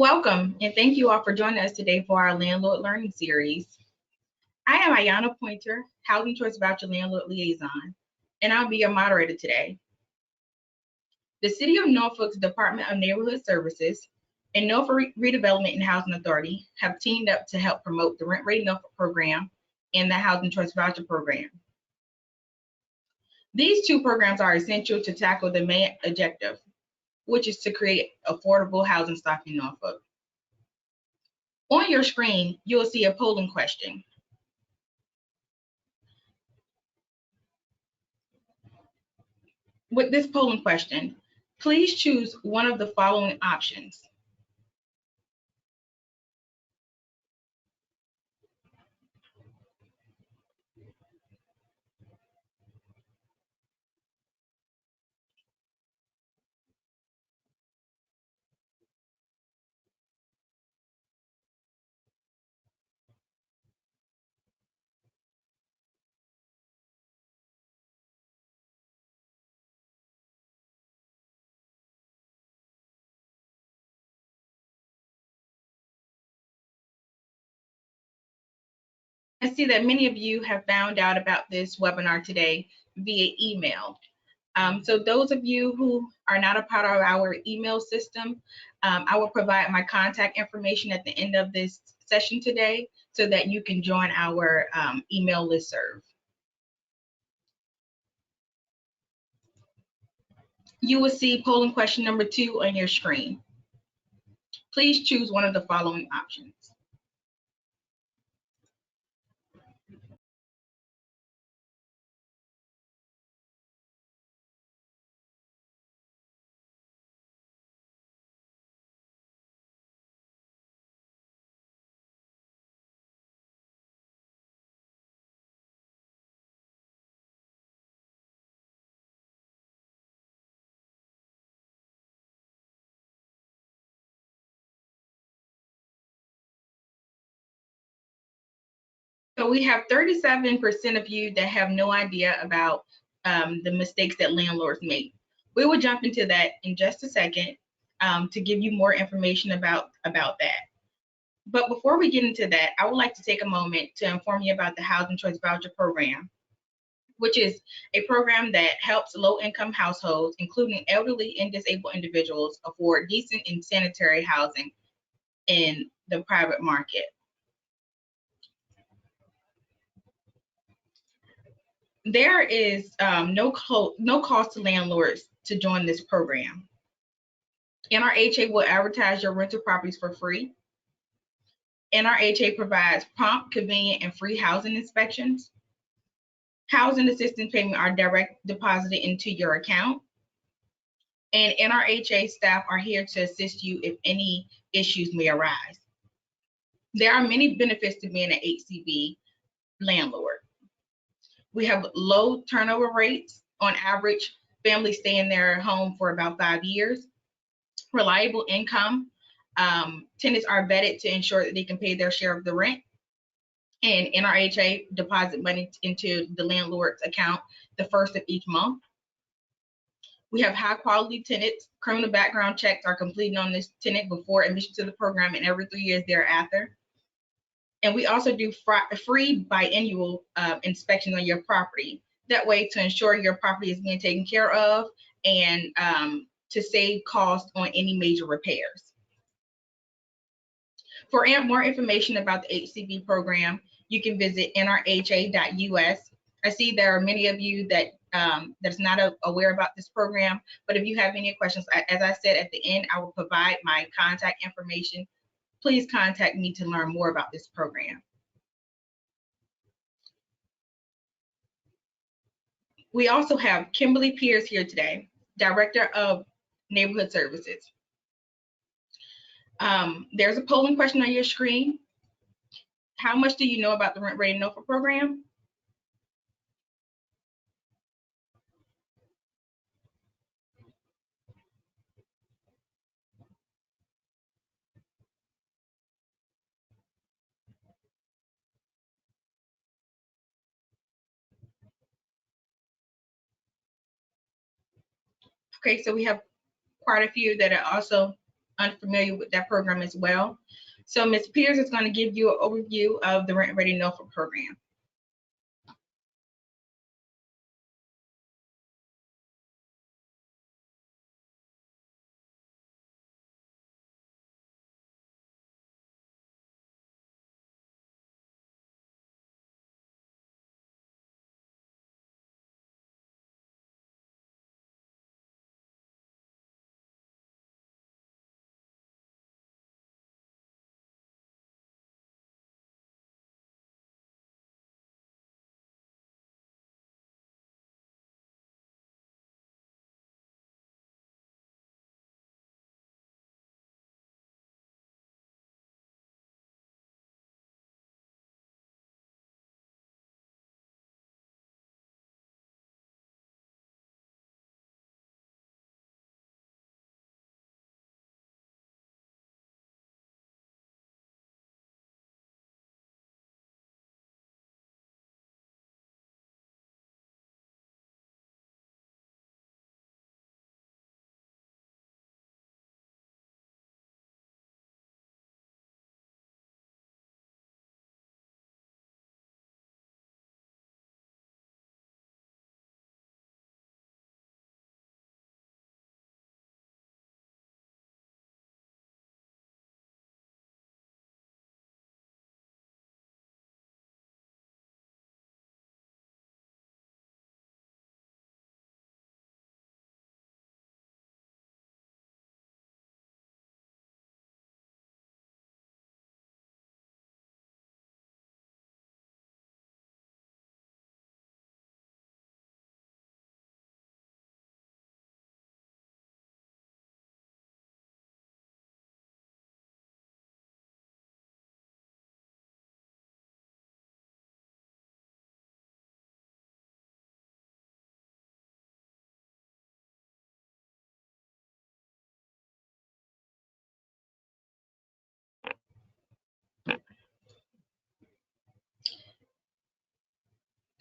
Welcome, and thank you all for joining us today for our Landlord Learning Series. I am Ayanna Pointer, Housing Choice Voucher Landlord Liaison, and I'll be your moderator today. The City of Norfolk's Department of Neighborhood Services and Norfolk Redevelopment and Housing Authority have teamed up to help promote the Rent Ready Norfolk program and the Housing Choice Voucher program. These two programs are essential to tackle the main objective, which is to create affordable housing stock in Norfolk. On your screen, you'll see a polling question. With this polling question, please choose one of the following options. I see that many of you have found out about this webinar today via email. So those of you who are not a part of our email system, I will provide my contact information at the end of this session today so that you can join our email listserv. You will see polling question number 2 on your screen. Please choose one of the following options. So we have 37% of you that have no idea about the mistakes that landlords make. We will jump into that in just a second to give you more information about that. But before we get into that, I would like to take a moment to inform you about the Housing Choice Voucher Program, which is a program that helps low-income households, including elderly and disabled individuals, afford decent and sanitary housing in the private market. There is no cost to landlords to join this program. NRHA will advertise your rental properties for free. NRHA provides prompt, convenient, and free housing inspections. Housing assistance payments are direct deposited into your account. And NRHA staff are here to assist you if any issues may arise. There are many benefits to being an HCV landlord. We have low turnover rates. On average, families stay in their home for about 5 years. Reliable income. Tenants are vetted to ensure that they can pay their share of the rent. And NRHA deposit money into the landlord's account the first of each month. We have high quality tenants. Criminal background checks are completed on this tenant before admission to the program and every 3 years thereafter. And we also do free biannual inspections on your property. That way to ensure your property is being taken care of and to save costs on any major repairs. For more information about the HCV program, you can visit nrha.us. I see there are many of you that that's not aware about this program, but if you have any questions, as I said at the end, I will provide my contact information. Please contact me to learn more about this program. We also have Kimberly Pierce here today, Director of Neighborhood Services. There's a polling question on your screen. How much do you know about the Rent Ready Norfolk program? Okay, so we have quite a few that are also unfamiliar with that program as well. So Ms. Peters is going to give you an overview of the Rent Ready Norfolk program.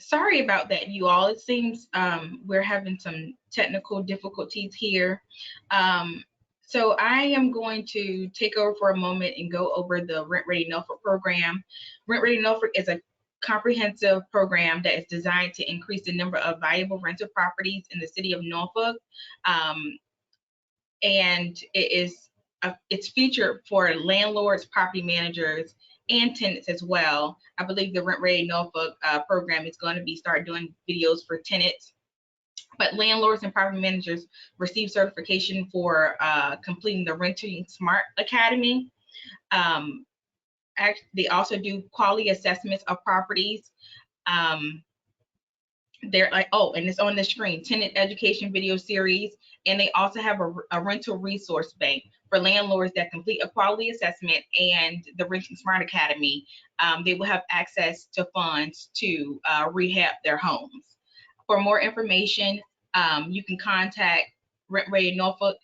Sorry about that, you all. It seems we're having some technical difficulties here. So I am going to take over for a moment and go over the Rent Ready Norfolk program. Rent Ready Norfolk is a comprehensive program that is designed to increase the number of viable rental properties in the city of Norfolk. And it's featured for landlords, property managers, and tenants as well. I believe the Rent Ready Norfolk program is going to start doing videos for tenants, but landlords and property managers receive certification for completing the Renting Smart Academy. They also do quality assessments of properties. They're like, oh, and it's on the screen, tenant education video series, and they also have a rental resource bank for landlords that complete a quality assessment and the Renting Smart Academy. They will have access to funds to rehab their homes. For more information, you can contact Rent Ready Norfolk,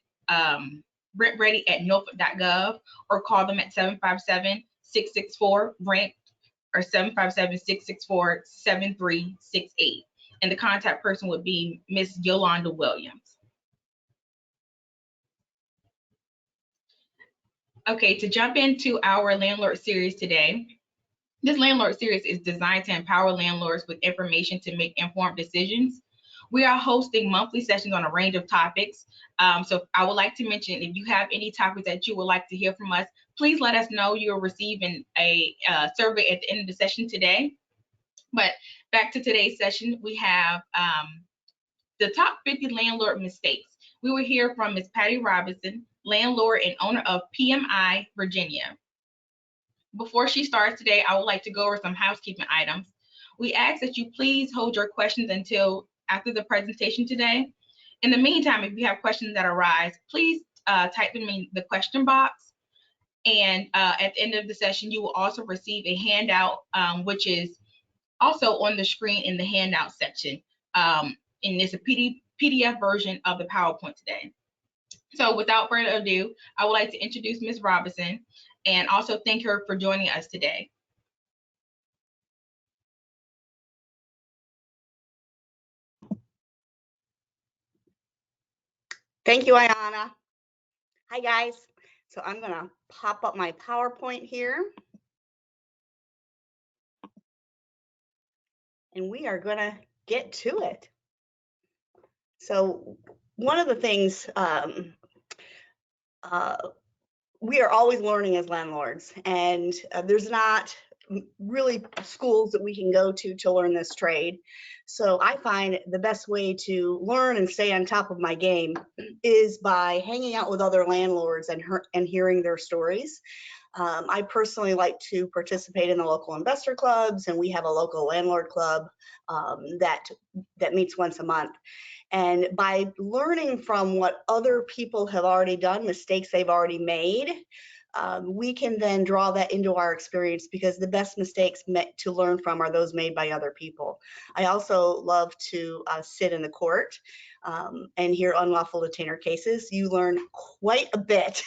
rentready@norfolk.gov, or call them at 757-664-RENT or 757-664-7368. And the contact person would be Miss Yolanda Williams. Okay, to jump into our landlord series today, this landlord series is designed to empower landlords with information to make informed decisions. We are hosting monthly sessions on a range of topics. So I would like to mention, if you have any topics that you would like to hear from us, please let us know. You're receiving a survey at the end of the session today. But back to today's session, we have the top 50 landlord mistakes. We will hear from Ms. Patti Robertson, landlord and owner of PMI Virginia. Before she starts today, I would like to go over some housekeeping items. We ask that you please hold your questions until after the presentation today. In the meantime, if you have questions that arise, please type them in the question box. And at the end of the session, you will also receive a handout, which is also on the screen in the handout section. And it's a PDF version of the PowerPoint today. So without further ado, I would like to introduce Ms. Robinson and also thank her for joining us today. Thank you, Ayana. Hi, guys. So I'm going to pop up my PowerPoint here. And we are going to get to it. So one of the things we are always learning as landlords, and there's not really schools that we can go to learn this trade. So I find the best way to learn and stay on top of my game is by hanging out with other landlords and hearing their stories. I personally like to participate in the local investor clubs, and we have a local landlord club that meets once a month. And by learning from what other people have already done, mistakes they've already made, we can then draw that into our experience, because the best mistakes to learn from are those made by other people. I also love to sit in the court and hear unlawful detainer cases. You learn quite a bit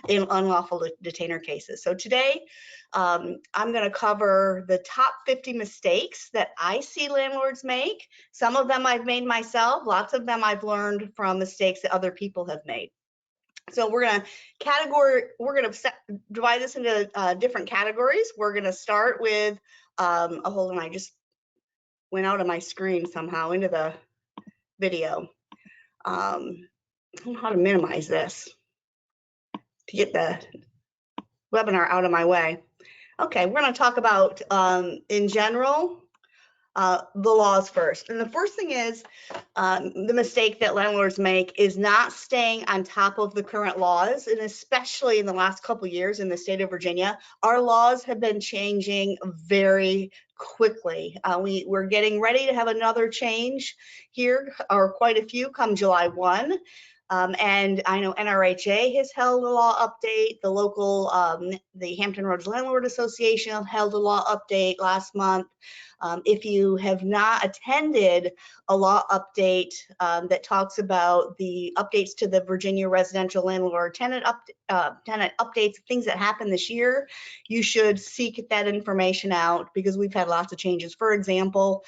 in unlawful detainer cases. So today, I'm going to cover the top 50 mistakes that I see landlords make. Some of them I've made myself. Lots of them I've learned from mistakes that other people have made. So we're going to divide this into different categories. We're going to start with, hold on, I just went out of my screen somehow into the video. I don't know how to minimize this to get the webinar out of my way. Okay, we're going to talk about, in general, the laws first. And the first thing is, the mistake that landlords make is not staying on top of the current laws, and especially in the last couple of years in the state of Virginia, our laws have been changing very quickly. We're getting ready to have another change here, or quite a few, come July 1. And I know NRHA has held a law update. The local, the Hampton Roads Landlord Association held a law update last month. If you have not attended a law update that talks about the updates to the Virginia residential landlord tenant updates, things that happened this year, you should seek that information out, because we've had lots of changes. For example,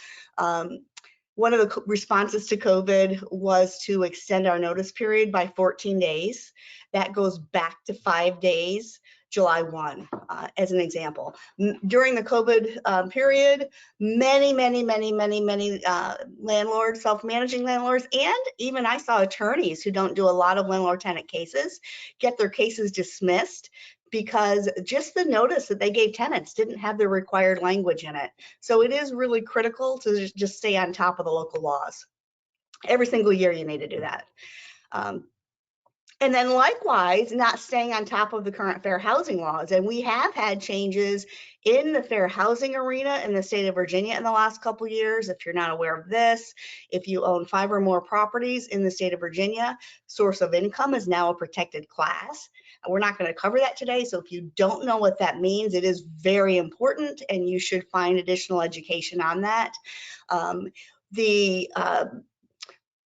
one of the responses to COVID was to extend our notice period by 14 days. That goes back to 5 days, July 1, as an example. During the COVID period, many landlords, self-managing landlords, and even I saw attorneys who don't do a lot of landlord-tenant cases get their cases dismissed because just the notice that they gave tenants didn't have the required language in it. So it is really critical to just stay on top of the local laws. Every single year you need to do that. And then likewise, not staying on top of the current fair housing laws. And we have had changes in the fair housing arena in the state of Virginia in the last couple of years. If you're not aware of this, if you own 5 or more properties in the state of Virginia, source of income is now a protected class. We're not going to cover that today. So if you don't know what that means, it is very important, and you should find additional education on that. The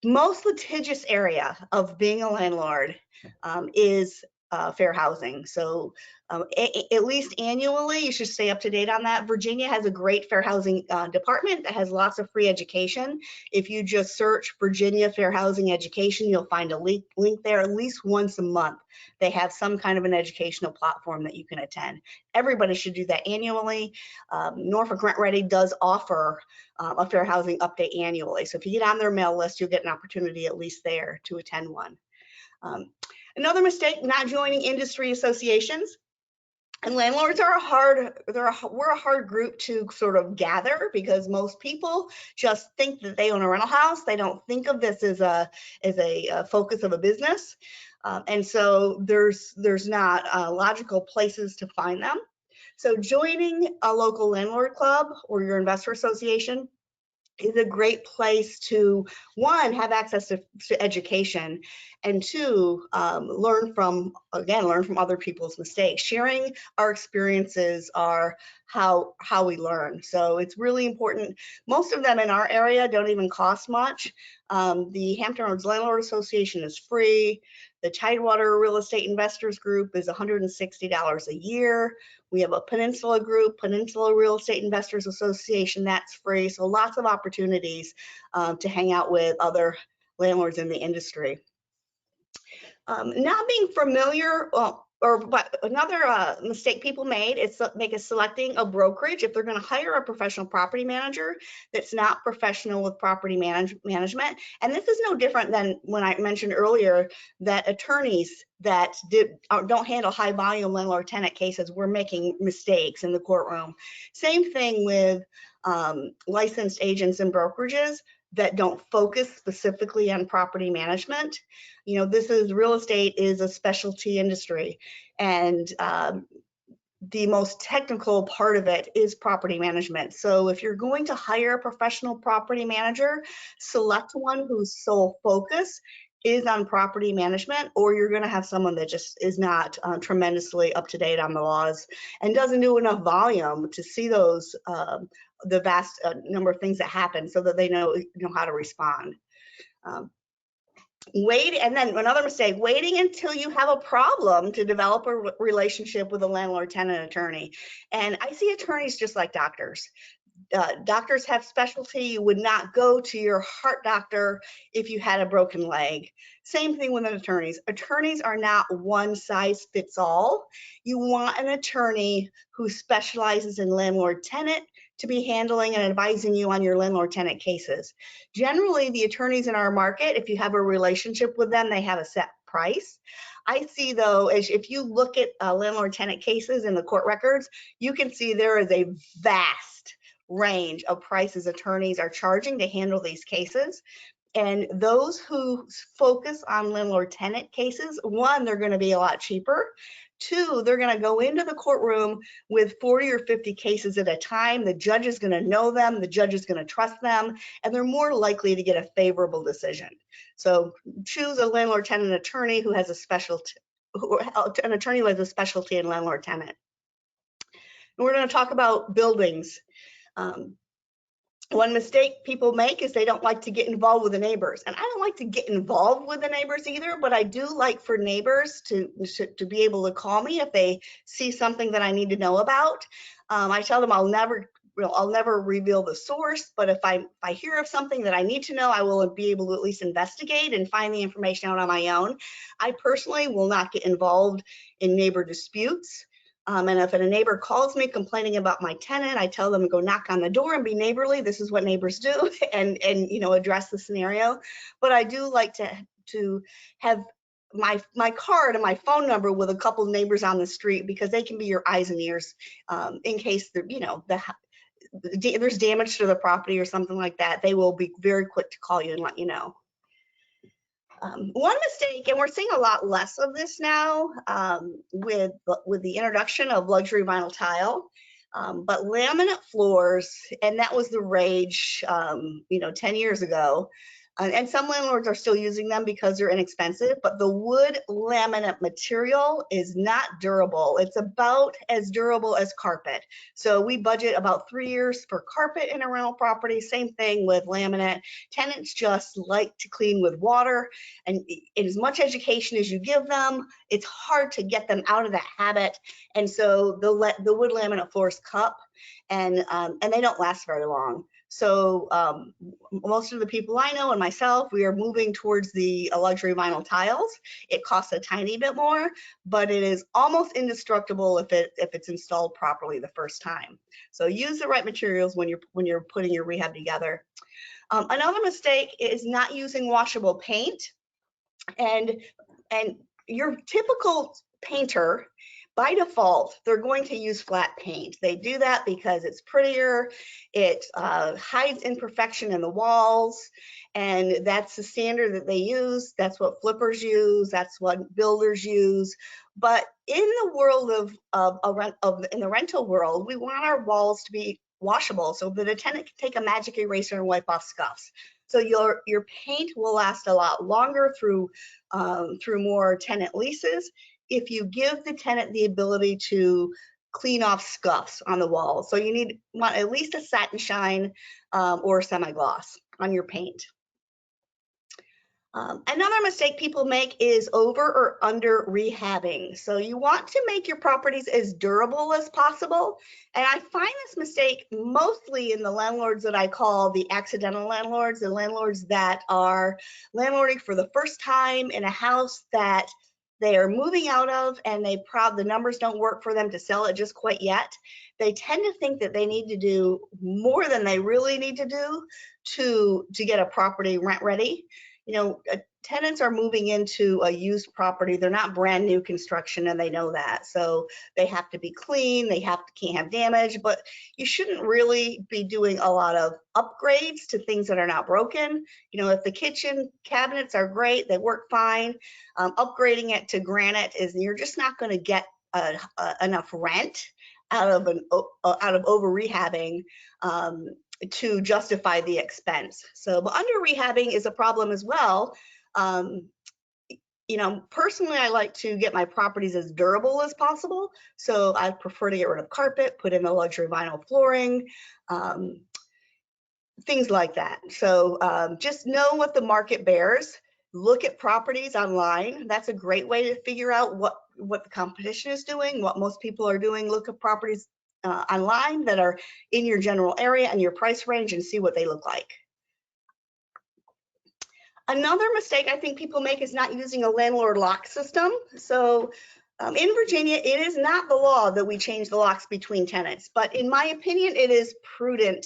most litigious area of being a landlord is fair housing. So at least annually, you should stay up to date on that. Virginia has a great fair housing department that has lots of free education. If you just search Virginia Fair Housing Education, you'll find a link there. At least once a month, they have some kind of an educational platform that you can attend. Everybody should do that annually. Norfolk Rent Ready does offer a fair housing update annually. So if you get on their mail list, you'll get an opportunity at least there to attend one. Another mistake, not joining industry associations. And landlords are we're a hard group to sort of gather, because most people just think that they own a rental house. They don't think of this as a focus of a business. And so there's not logical places to find them. So joining a local landlord club or your investor association is a great place to, one, have access to education, and two, learn from other people's mistakes. Sharing our experiences are how we learn. So it's really important. Most of them in our area don't even cost much. The Hampton Roads Landlord Association is free. The Tidewater Real Estate Investors Group is $160 a year. We have a Peninsula group, Peninsula Real Estate Investors Association, that's free. So lots of opportunities to hang out with other landlords in the industry. Not being familiar But another mistake people made is selecting a brokerage if they're going to hire a professional property manager that's not professional with property management. And this is no different than when I mentioned earlier that attorneys that don't handle high volume landlord tenant cases were making mistakes in the courtroom. Same thing with licensed agents and brokerages that don't focus specifically on property management. You know, real estate is a specialty industry, and the most technical part of it is property management. So if you're going to hire a professional property manager, select one whose sole focus is on property management, or you're going to have someone that just is not tremendously up to date on the laws and doesn't do enough volume to see those the vast number of things that happen so that they know how to respond. And then another mistake, waiting until you have a problem to develop a relationship with a landlord-tenant attorney. And I see attorneys just like doctors. Doctors have specialty. You would not go to your heart doctor if you had a broken leg. Same thing with attorneys. Attorneys are not one size fits all. You want an attorney who specializes in landlord-tenant to be handling and advising you on your landlord-tenant cases. Generally, the attorneys in our market, if you have a relationship with them, they have a set price. I see though, if you look at landlord-tenant cases in the court records, you can see there is a vast range of prices attorneys are charging to handle these cases. And those who focus on landlord-tenant cases, one, they're going to be a lot cheaper. Two, they're going to go into the courtroom with 40 or 50 cases at a time. The judge is going to know them. The judge is going to trust them, and they're more likely to get a favorable decision. So choose a landlord-tenant attorney who has a specialty, an attorney who has a specialty in landlord-tenant. And we're going to talk about buildings. One mistake people make is they don't like to get involved with the neighbors. And I don't like to get involved with the neighbors either, but I do like for neighbors to be able to call me if they see something that I need to know about. I tell them I'll never reveal the source, but if I hear of something that I need to know, I will be able to at least investigate and find the information out on my own. I personally will not get involved in neighbor disputes. And if a neighbor calls me complaining about my tenant, I tell them to go knock on the door and be neighborly. This is what neighbors do, and address the scenario. But I do like to have my card and my phone number with a couple of neighbors on the street, because they can be your eyes and ears in case there's damage to the property or something like that. They will be very quick to call you and let you know. One mistake, and we're seeing a lot less of this now with the introduction of luxury vinyl tile, but laminate floors, and that was the rage 10 years ago. And some landlords are still using them because they're inexpensive, but the wood laminate material is not durable. It's about as durable as carpet. So we budget about 3 years for carpet in a rental property. Same thing with laminate. Tenants just like to clean with water, and as much education as you give them, it's hard to get them out of that habit. And so the wood laminate floors cup, and they don't last very long. So most of the people I know and myself, we are moving towards the luxury vinyl tiles. It costs a tiny bit more, but it is almost indestructible if it's installed properly the first time. So use the right materials when you're putting your rehab together. Another mistake is not using washable paint, and your typical painter, by default, they're going to use flat paint. They do that because it's prettier, it hides imperfection in the walls, and that's the standard that they use. That's what flippers use, that's what builders use. But in the world in the rental world, we want our walls to be washable so that a tenant can take a magic eraser and wipe off scuffs. So your paint will last a lot longer through more tenant leases if you give the tenant the ability to clean off scuffs on the wall. So you want at least a satin shine or semi-gloss on your paint. Another mistake people make is over or under rehabbing. So you want to make your properties as durable as possible. And I find this mistake mostly in the landlords that I call the accidental landlords, the landlords that are landlording for the first time in a house that they are moving out of and the numbers don't work for them to sell it just quite yet, they tend to think that they need to do more than they really need to do to get a property rent ready. You know, tenants are moving into a used property. They're not brand new construction, and they know that. So they have to be clean, can't have damage, but you shouldn't really be doing a lot of upgrades to things that are not broken. You know, if the kitchen cabinets are great, they work fine, upgrading it to granite you're just not going to get enough rent out of over rehabbing to justify the expense. So, but under rehabbing is a problem as well. You know, personally, I like to get my properties as durable as possible. So I prefer to get rid of carpet, put in the luxury vinyl flooring, things like that. So just know what the market bears. Look at properties online. That's a great way to figure out what the competition is doing, what most people are doing. Look at properties online that are in your general area and your price range and see what they look like. Another mistake I think people make is not using a landlord lock system. So in Virginia, it is not the law that we change the locks between tenants, but in my opinion, it is prudent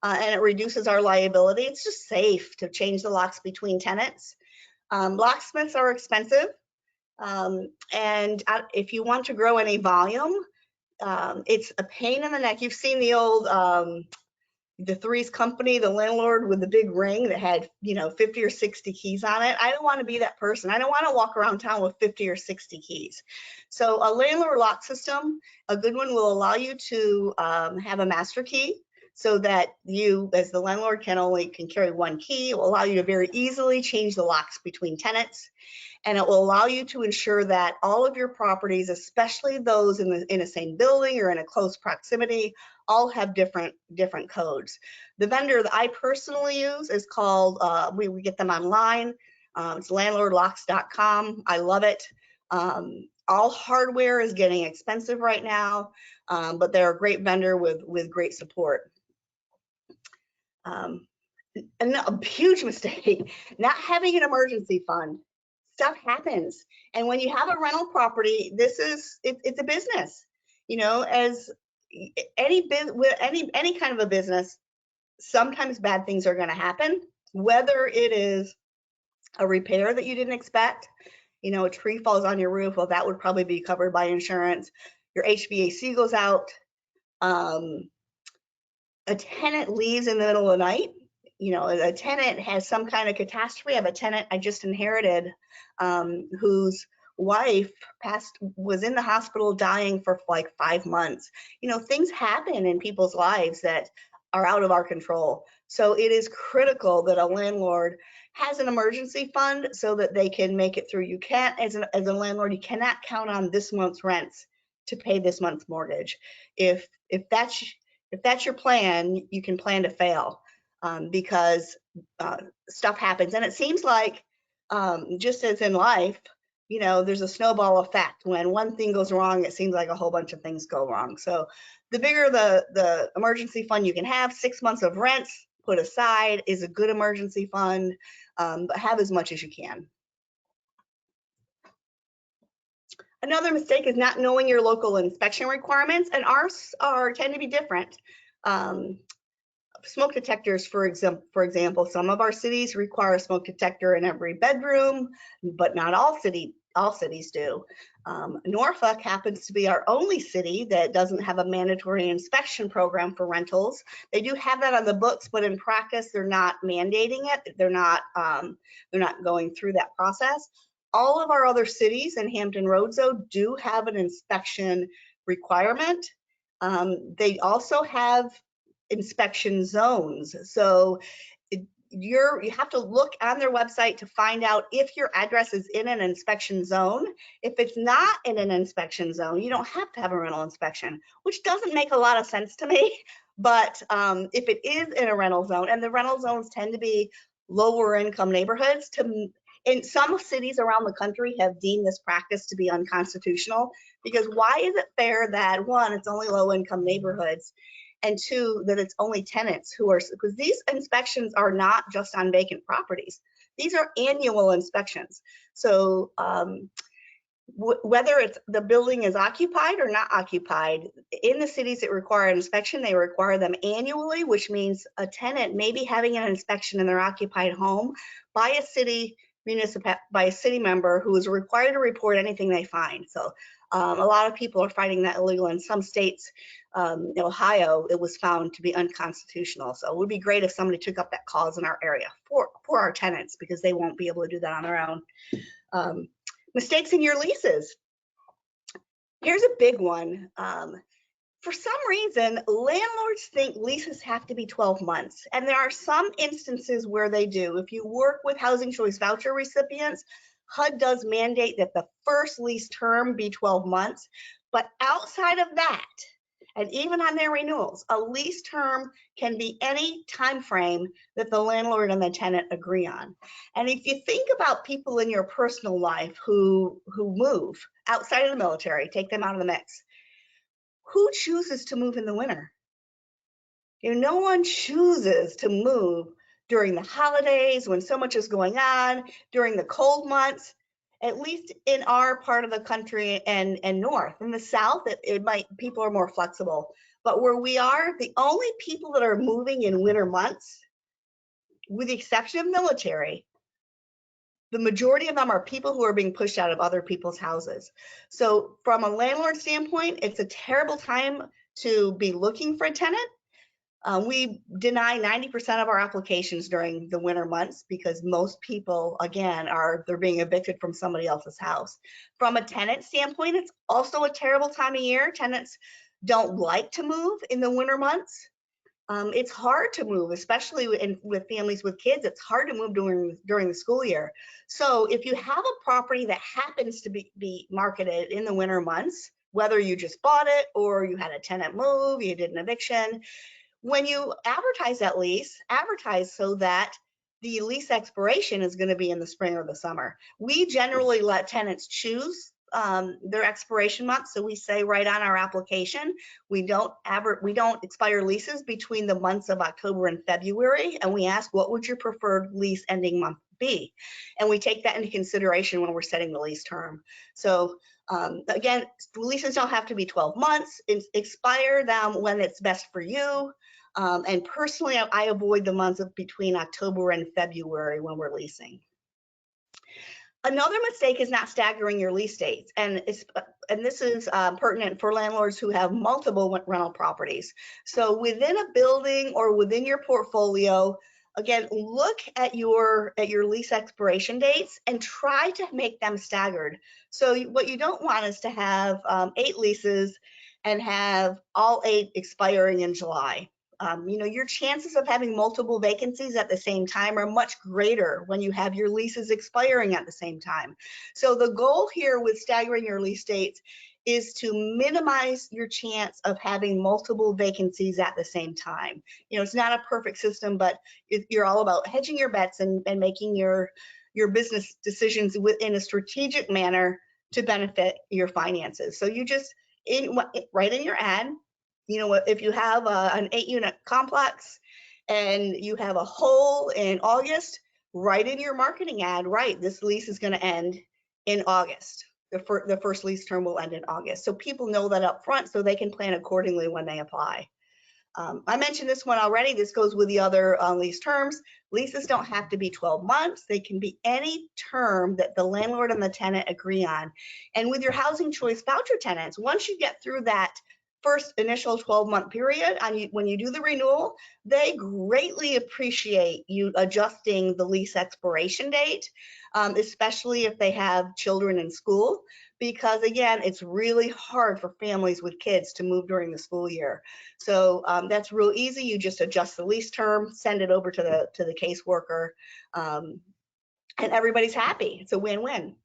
and it reduces our liability. It's just safe to change the locks between tenants. Locksmiths are expensive, and if you want to grow any volume, it's a pain in the neck. You've seen the old the Three's Company, the landlord with the big ring that had, you know, 50 or 60 keys on it. I don't want to be that person. I don't want to walk around town with 50 or 60 keys. So a landlord lock system, a good one, will allow you to have a master key so that you, as the landlord, can carry one key. It will allow you to very easily change the locks between tenants. And it will allow you to ensure that all of your properties, especially those in the same building or in a close proximity, all have different codes. The vendor that I personally use is called, we get them online. It's landlordlocks.com. I love it. All hardware is getting expensive right now, but they're a great vendor with great support. And a huge mistake, not having an emergency fund. Stuff happens, and when you have a rental property, it's a business. You know, as any kind of a business, sometimes bad things are going to happen. Whether it is a repair that you didn't expect, you know, a tree falls on your roof, well, that would probably be covered by insurance. Your HVAC goes out. A tenant leaves in the middle of the night. You know, a tenant has some kind of catastrophe. I have a tenant I just inherited whose wife was in the hospital dying for like 5 months. You know, things happen in people's lives that are out of our control. So it is critical that a landlord has an emergency fund so that they can make it through. You can't, as a landlord, you cannot count on this month's rents to pay this month's mortgage. If that's your plan, you can plan to fail. Because stuff happens. And it seems like, just as in life, you know, there's a snowball effect. When one thing goes wrong, it seems like a whole bunch of things go wrong. So the bigger the emergency fund you can have, 6 months of rents put aside is a good emergency fund, but have as much as you can. Another mistake is not knowing your local inspection requirements, and ours tend to be different. Smoke detectors, for example, some of our cities require a smoke detector in every bedroom, but not all cities do. Norfolk happens to be our only city that doesn't have a mandatory inspection program for rentals. They do have that on the books, but in practice, they're not mandating it. They're not going through that process. All of our other cities in Hampton Roads, though, do have an inspection requirement. They also have inspection zones. So you have to look on their website to find out if your address is in an inspection zone. If it's not in an inspection zone, you don't have to have a rental inspection, which doesn't make a lot of sense to me. But if it is in a rental zone, and the rental zones tend to be lower income neighborhoods, in some cities around the country have deemed this practice to be unconstitutional, because why is it fair that, one, it's only low income neighborhoods, and two, that it's only tenants because these inspections are not just on vacant properties. These are annual inspections. So whether it's the building is occupied or not occupied, in the cities that require an inspection, they require them annually, which means a tenant may be having an inspection in their occupied home by a city member who is required to report anything they find. So a lot of people are finding that illegal. In some states, in Ohio, it was found to be unconstitutional. So it would be great if somebody took up that cause in our area for our tenants, because they won't be able to do that on their own. Mistakes in your leases. Here's a big one. For some reason, landlords think leases have to be 12 months, and there are some instances where they do. If you work with housing choice voucher recipients, HUD does mandate that the first lease term be 12 months, but outside of that, and even on their renewals, a lease term can be any time frame that the landlord and the tenant agree on. And if you think about people in your personal life who move outside of the military, take them out of the mix, who chooses to move in the winter? No one chooses to move during the holidays when so much is going on, during the cold months. At least in our part of the country and north. In the south, people are more flexible. But where we are, the only people that are moving in winter months, with the exception of military, the majority of them are people who are being pushed out of other people's houses. So from a landlord standpoint, it's a terrible time to be looking for a tenant. We deny 90% of our applications during the winter months because most people, again, they're being evicted from somebody else's house. From a tenant standpoint, it's also a terrible time of year. Tenants don't like to move in the winter months. It's hard to move, especially with families with kids. It's hard to move during the school year. So if you have a property that happens to be marketed in the winter months, whether you just bought it or you had a tenant move, you did an eviction, when you advertise that lease, advertise so that the lease expiration is going to be in the spring or the summer. We generally let tenants choose their expiration month. So we say right on our application, we don't expire leases between the months of October and February. And we ask, what would your preferred lease ending month be? And we take that into consideration when we're setting the lease term. So again, leases don't have to be 12 months. Expire them when it's best for you. And personally, I avoid the months of between October and February when we're leasing. Another mistake is not staggering your lease dates. And this is pertinent for landlords who have multiple rental properties. So within a building or within your portfolio, again, look at your lease expiration dates and try to make them staggered. So what you don't want is to have 8 leases and have all 8 expiring in July. Your chances of having multiple vacancies at the same time are much greater when you have your leases expiring at the same time. So the goal here with staggering your lease dates is to minimize your chance of having multiple vacancies at the same time. It's not a perfect system, but you're all about hedging your bets and making your business decisions in a strategic manner to benefit your finances. So you just write in your ad, if you have an 8-unit complex and you have a hole in August, write in your marketing ad, right, this lease is going to end in August. The first lease term will end in August. So people know that up front so they can plan accordingly when they apply. I mentioned this one already. This goes with the other lease terms. Leases don't have to be 12 months. They can be any term that the landlord and the tenant agree on. And with your housing choice voucher tenants, once you get through that first initial 12-month period, when you do the renewal, they greatly appreciate you adjusting the lease expiration date, especially if they have children in school, because again, it's really hard for families with kids to move during the school year. So that's real easy. You just adjust the lease term, send it over to the caseworker, and everybody's happy. It's a win-win.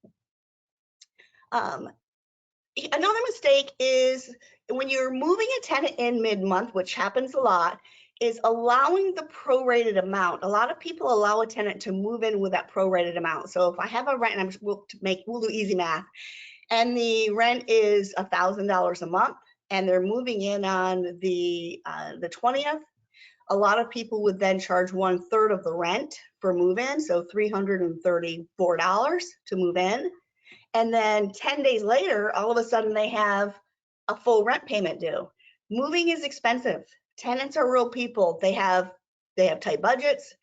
Another mistake is when you're moving a tenant in mid-month, which happens a lot, is allowing the prorated amount. A lot of people allow a tenant to move in with that prorated amount. So if I have a rent, and we'll do easy math, and the rent is $1,000 a month, and they're moving in on the 20th, a lot of people would then charge 1/3 of the rent for move-in, so $334 to move in. And then 10 days later, all of a sudden they have a full rent payment due. Moving is expensive. Tenants are real people. They have tight budgets.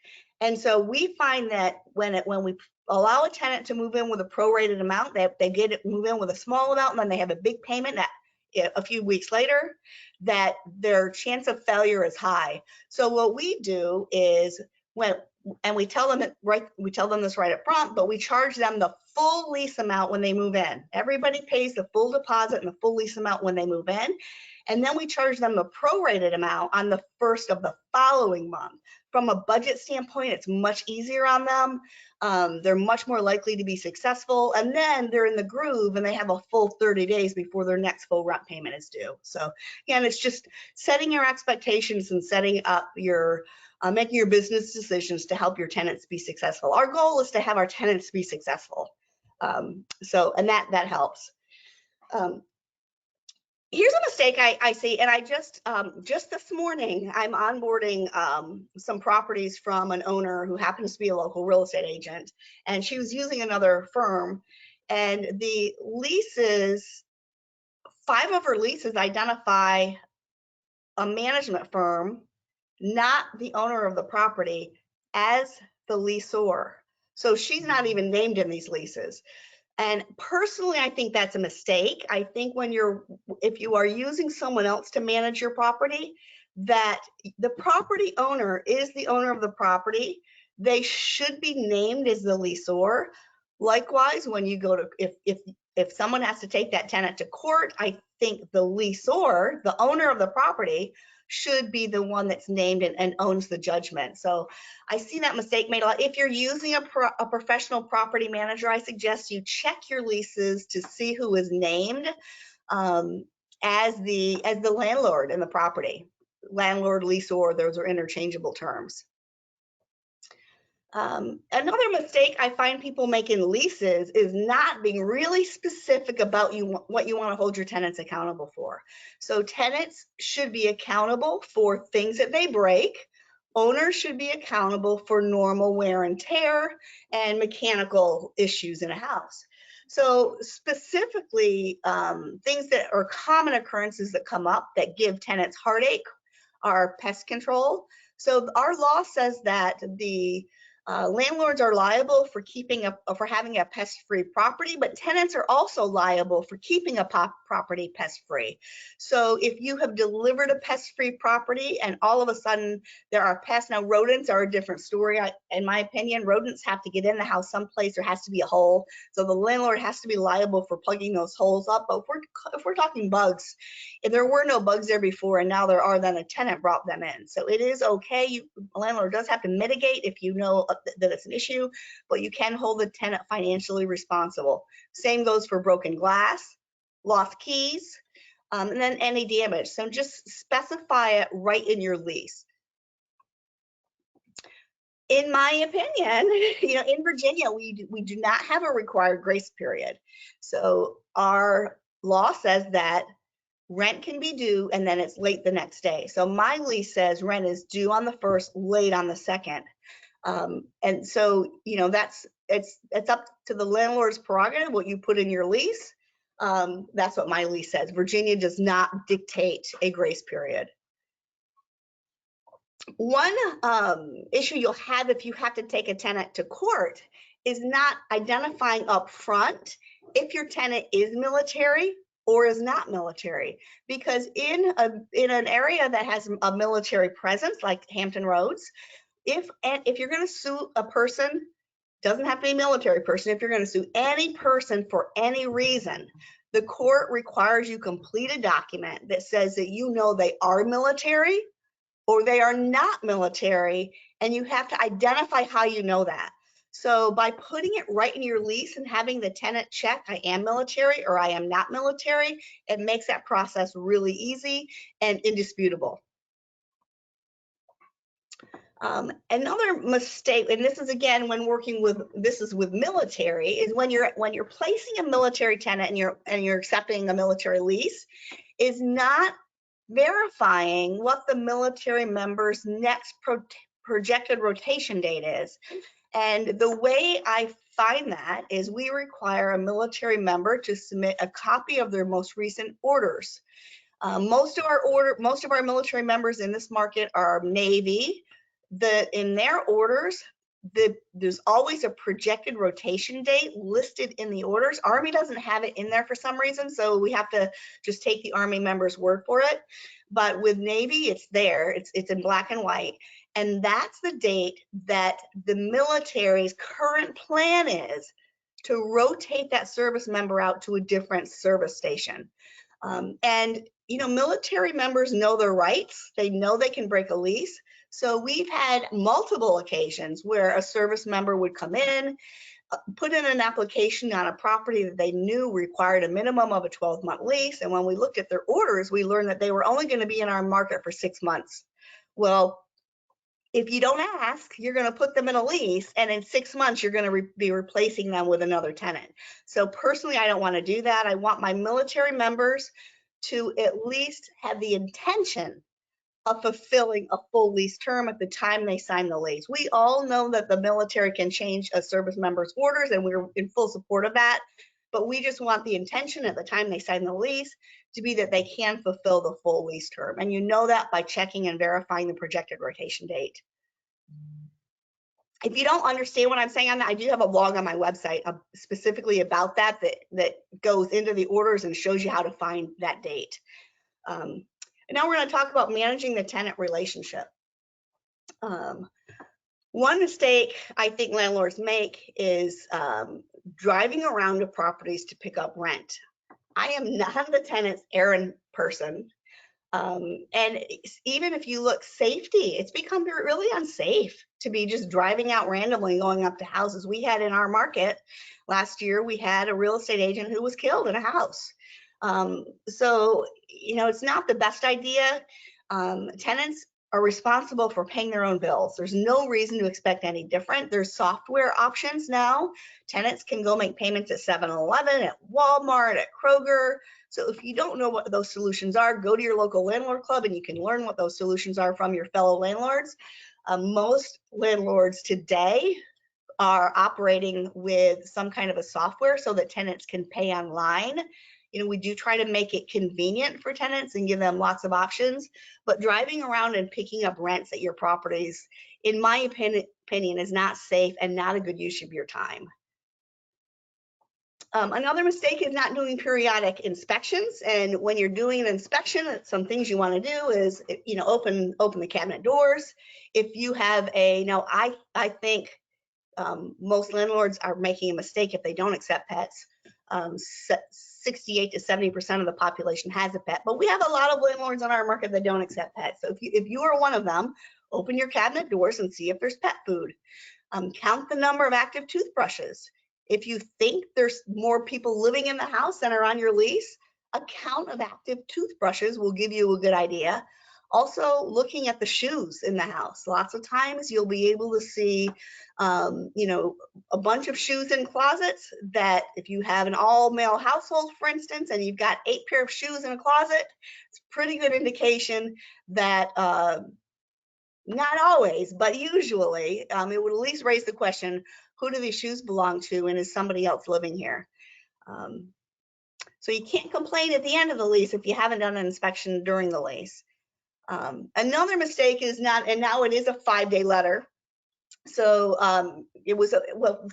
And so we find that when we allow a tenant to move in with a prorated amount, they move in with a small amount, and then they have a big payment a few weeks later, that their chance of failure is high. So what we do is we tell them this right up front, but we charge them the full lease amount when they move in. Everybody pays the full deposit and the full lease amount when they move in. And then we charge them the prorated amount on the first of the following month. From a budget standpoint, it's much easier on them. They're much more likely to be successful. And then they're in the groove and they have a full 30 days before their next full rent payment is due. So again, it's just setting your expectations and setting up your making your business decisions to help your tenants be successful. Our goal is to have our tenants be successful. And that helps. Here's a mistake I see, and I just this morning, I'm onboarding some properties from an owner who happens to be a local real estate agent, and she was using another firm, and the leases, 5 of her leases identify a management firm, not the owner of the property, as the leaseor. So she's not even named in these leases. And personally, I think that's a mistake. I think if you are using someone else to manage your property, that the property owner is the owner of the property. They should be named as the leaseor. Likewise, when you go to, if someone has to take that tenant to court, I think the leaseor, the owner of the property, should be the one that's named and owns the judgment. So I see that mistake made a lot. If you're using a professional property manager, I suggest you check your leases to see who is named as the landlord in the property. Landlord, leaseor, those are interchangeable terms. Another mistake I find people make in leases is not being really specific about what you want to hold your tenants accountable for. So tenants should be accountable for things that they break. Owners should be accountable for normal wear and tear and mechanical issues in a house. So specifically, things that are common occurrences that come up that give tenants heartache are pest control. So our law says that the landlords are liable for having a pest-free property, but tenants are also liable for keeping a property pest-free. So if you have delivered a pest-free property and all of a sudden there are pests, now rodents are a different story. In my opinion, rodents have to get in the house someplace. There has to be a hole. So the landlord has to be liable for plugging those holes up. But if we're talking bugs, if there were no bugs there before and now there are, then a tenant brought them in. So it is okay. A landlord does have to mitigate if you know that it's an issue, but you can hold the tenant financially responsible. Same goes for broken glass, lost keys, and then any damage. So just specify it right in your lease. In my opinion, in Virginia, we do not have a required grace period. So our law says that rent can be due and then it's late the next day. So my lease says rent is due on the 1st, late on the 2nd. And so, it's up to the landlord's prerogative what you put in your lease. That's what my lease says. Virginia does not dictate a grace period. One issue you'll have if you have to take a tenant to court is not identifying up front if your tenant is military or is not military, because in an area that has a military presence like Hampton Roads, if you're going to sue a person, doesn't have to be a military person, if you're going to sue any person for any reason, the court requires you complete a document that says that they are military or they are not military, and you have to identify how you know that. So by putting it right in your lease and having the tenant check, I am military or I am not military, it makes that process really easy and indisputable. Another mistake, and this is again when working with military, is when you're placing a military tenant and you're accepting a military lease, is not verifying what the military member's next projected rotation date is. And the way I find that is we require a military member to submit a copy of their most recent orders. Most of our military members in this market are Navy. In their orders, there's always a projected rotation date listed in the orders. Army doesn't have it in there for some reason, so we have to just take the Army member's word for it. But with Navy, it's there. It's in black and white, and that's the date that the military's current plan is to rotate that service member out to a different service station. And military members know their rights. They know they can break a lease. So we've had multiple occasions where a service member would come in, put in an application on a property that they knew required a minimum of a 12-month lease. And when we looked at their orders, we learned that they were only going to be in our market for 6 months. Well, if you don't ask, you're going to put them in a lease, and in 6 months, you're going to be replacing them with another tenant. So personally, I don't want to do that. I want my military members to at least have the intention of fulfilling a full lease term at the time they sign the lease. We all know that the military can change a service member's orders, and we're in full support of that. But we just want the intention at the time they sign the lease to be that they can fulfill the full lease term. And you know that by checking and verifying the projected rotation date. If you don't understand what I'm saying on that, I do have a blog on my website specifically about that goes into the orders and shows you how to find that date. And now we're going to talk about managing the tenant relationship. One mistake I think landlords make is driving around to properties to pick up rent. I am not the tenant's errand person. And even if you look safety, it's become really unsafe to be just driving out randomly, going up to houses. We had in our market last year, we had a real estate agent who was killed in a house. So, it's not the best idea. Tenants are responsible for paying their own bills. There's no reason to expect any different. There's software options now. Tenants can go make payments at 7-Eleven, at Walmart, at Kroger. So if you don't know what those solutions are, go to your local landlord club and you can learn what those solutions are from your fellow landlords. Most landlords today are operating with some kind of a software so that tenants can pay online. We do try to make it convenient for tenants and give them lots of options, but driving around and picking up rents at your properties, in my opinion, is not safe and not a good use of your time. Another mistake is not doing periodic inspections. And when you're doing an inspection, some things you want to do is, open the cabinet doors. If you have I think most landlords are making a mistake if they don't accept pets. 68 to 70% of the population has a pet, but we have a lot of landlords on our market that don't accept pets. So if you are one of them, open your cabinet doors and see if there's pet food. Count the number of active toothbrushes. If you think there's more people living in the house than are on your lease, a count of active toothbrushes will give you a good idea. Also, looking at the shoes in the house. Lots of times you'll be able to see, a bunch of shoes in closets that if you have an all-male household, for instance, and you've got 8 pair of shoes in a closet, it's a pretty good indication that not always, but usually it would at least raise the question, who do these shoes belong to, and is somebody else living here? So you can't complain at the end of the lease if you haven't done an inspection during the lease. Another mistake is now it is a 5-day letter. So it was,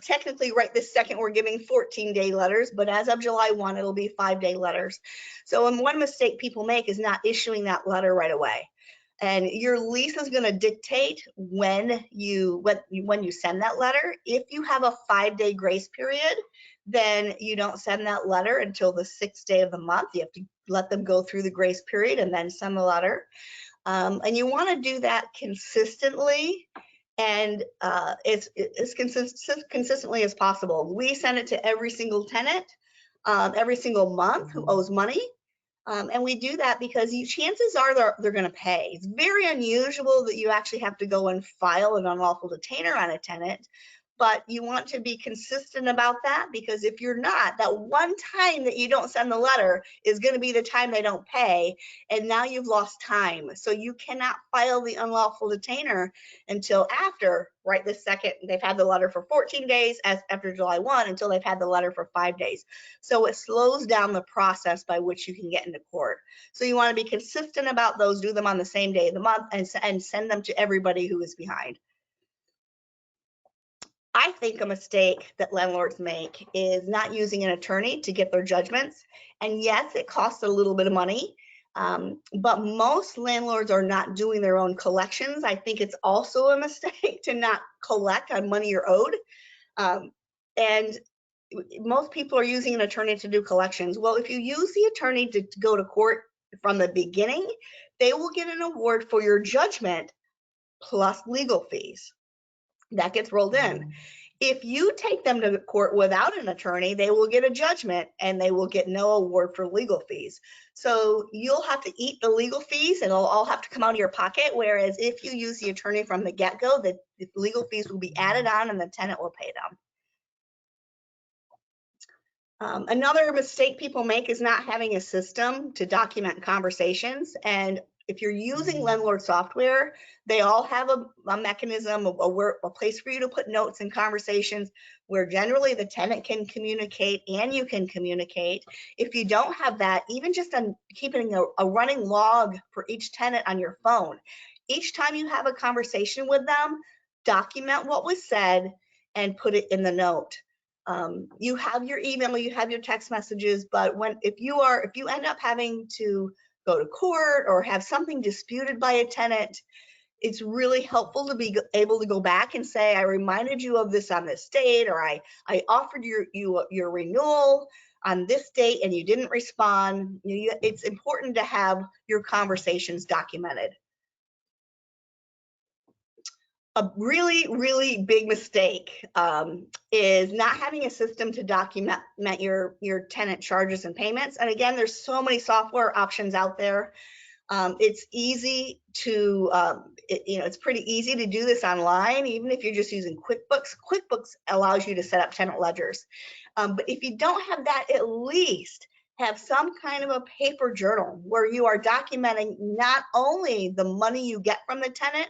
technically right this second we're giving 14-day letters, but as of July 1, it'll be 5-day letters. So one mistake people make is not issuing that letter right away. And your lease is going to dictate when you send that letter. If you have a 5-day grace period, then you don't send that letter until the 6th day of the month. You have to let them go through the grace period and then send the letter. And you want to do that consistently and as consistently as possible. We send it to every single tenant every single month who owes money. And we do that because chances are they're going to pay. It's very unusual that you actually have to go and file an unlawful detainer on a tenant, but you want to be consistent about that, because if you're not, that one time that you don't send the letter is going to be the time they don't pay, and now you've lost time. So you cannot file the unlawful detainer until after, right this second, they've had the letter for 14 days as after July 1 until they've had the letter for 5 days. So it slows down the process by which you can get into court. So you want to be consistent about those, do them on the same day of the month, and send them to everybody who is behind. I think a mistake that landlords make is not using an attorney to get their judgments. And yes, it costs a little bit of money, but most landlords are not doing their own collections. I think it's also a mistake to not collect on money you're owed. And most people are using an attorney to do collections. Well, if you use the attorney to go to court from the beginning, they will get an award for your judgment plus legal fees. That gets rolled in. If you take them to court without an attorney, they will get a judgment and they will get no award for legal fees. So you'll have to eat the legal fees and it'll all have to come out of your pocket. Whereas if you use the attorney from the get-go, the legal fees will be added on and the tenant will pay them. Another mistake people make is not having a system to document conversations. And if you're using landlord software, they all have a mechanism, a place for you to put notes and conversations where generally the tenant can communicate and you can communicate. If you don't have that, even just on keeping a running log for each tenant on your phone, each time you have a conversation with them, document what was said and put it in the note. You have your email, you have your text messages, but if you end up having to go to court or have something disputed by a tenant, it's really helpful to be able to go back and say, I reminded you of this on this date, or I offered you your renewal on this date and you didn't respond. It's important to have your conversations documented. A really, really big mistake is not having a system to document your tenant charges and payments. And again, there's so many software options out there. It's easy to, it's pretty easy to do this online, even if you're just using QuickBooks. QuickBooks allows you to set up tenant ledgers. But if you don't have that, at least have some kind of a paper journal where you are documenting not only the money you get from the tenant,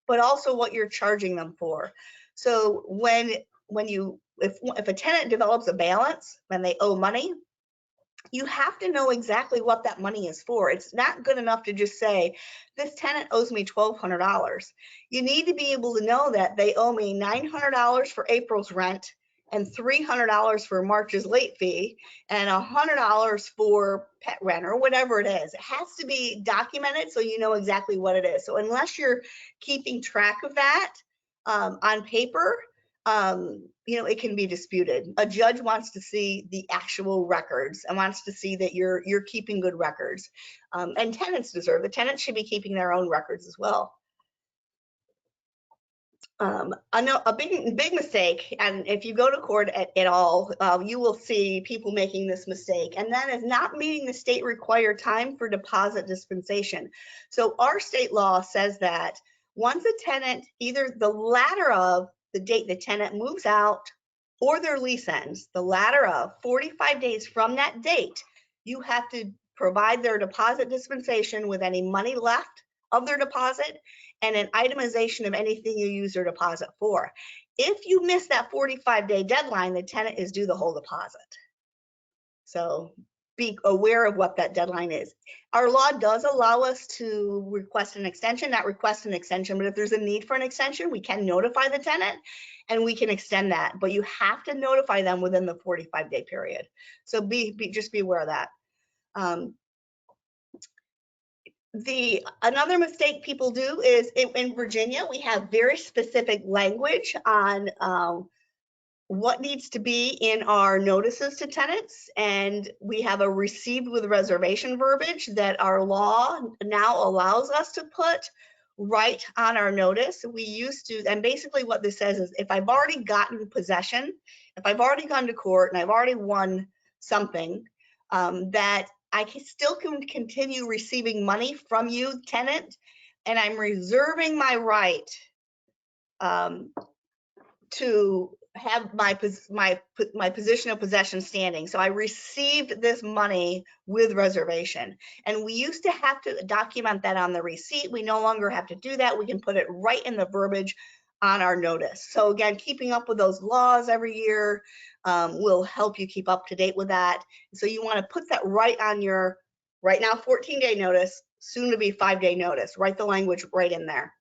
but also what you're charging them for. So if a tenant develops a balance when they owe money, you have to know exactly what that money is for. It's not good enough to just say, this tenant owes me $1,200. You need to be able to know that they owe me $900 for April's rent and $300 for March's late fee and $100 for pet rent or whatever it is. It has to be documented so you know exactly what it is. So unless you're keeping track of that on paper, it can be disputed. A judge wants to see the actual records and wants to see that you're keeping good records. And tenants the tenants should be keeping their own records as well. I know a big mistake, and if you go to court at all, you will see people making this mistake, and that is not meeting the state required time for deposit dispensation. So our state law says that once a tenant, either the latter of the date the tenant moves out or their lease ends, the latter of 45 days from that date, you have to provide their deposit dispensation with any money left of their deposit and an itemization of anything you use their deposit for. If you miss that 45-day deadline, the tenant is due the whole deposit. So be aware of what that deadline is. Our law does allow us to request an extension, not request an extension, but if there's a need for an extension, we can notify the tenant and we can extend that, but you have to notify them within the 45-day period. So just be aware of that. Another mistake people do is in Virginia, we have very specific language on what needs to be in our notices to tenants, and we have a received with reservation verbiage that our law now allows us to put right on our notice. We used to, and basically what this says is if I've already gotten possession, if I've already gone to court and I've already won something, that I still can continue receiving money from you, tenant, and I'm reserving my right to have my position of possession standing. So I received this money with reservation, and we used to have to document that on the receipt. We no longer have to do that. We can put it right in the verbiage on our notice. So again, keeping up with those laws every year will help you keep up to date with that. So you want to put that right on your right now 14-day notice, soon to be 5-day notice. Write the language right in there.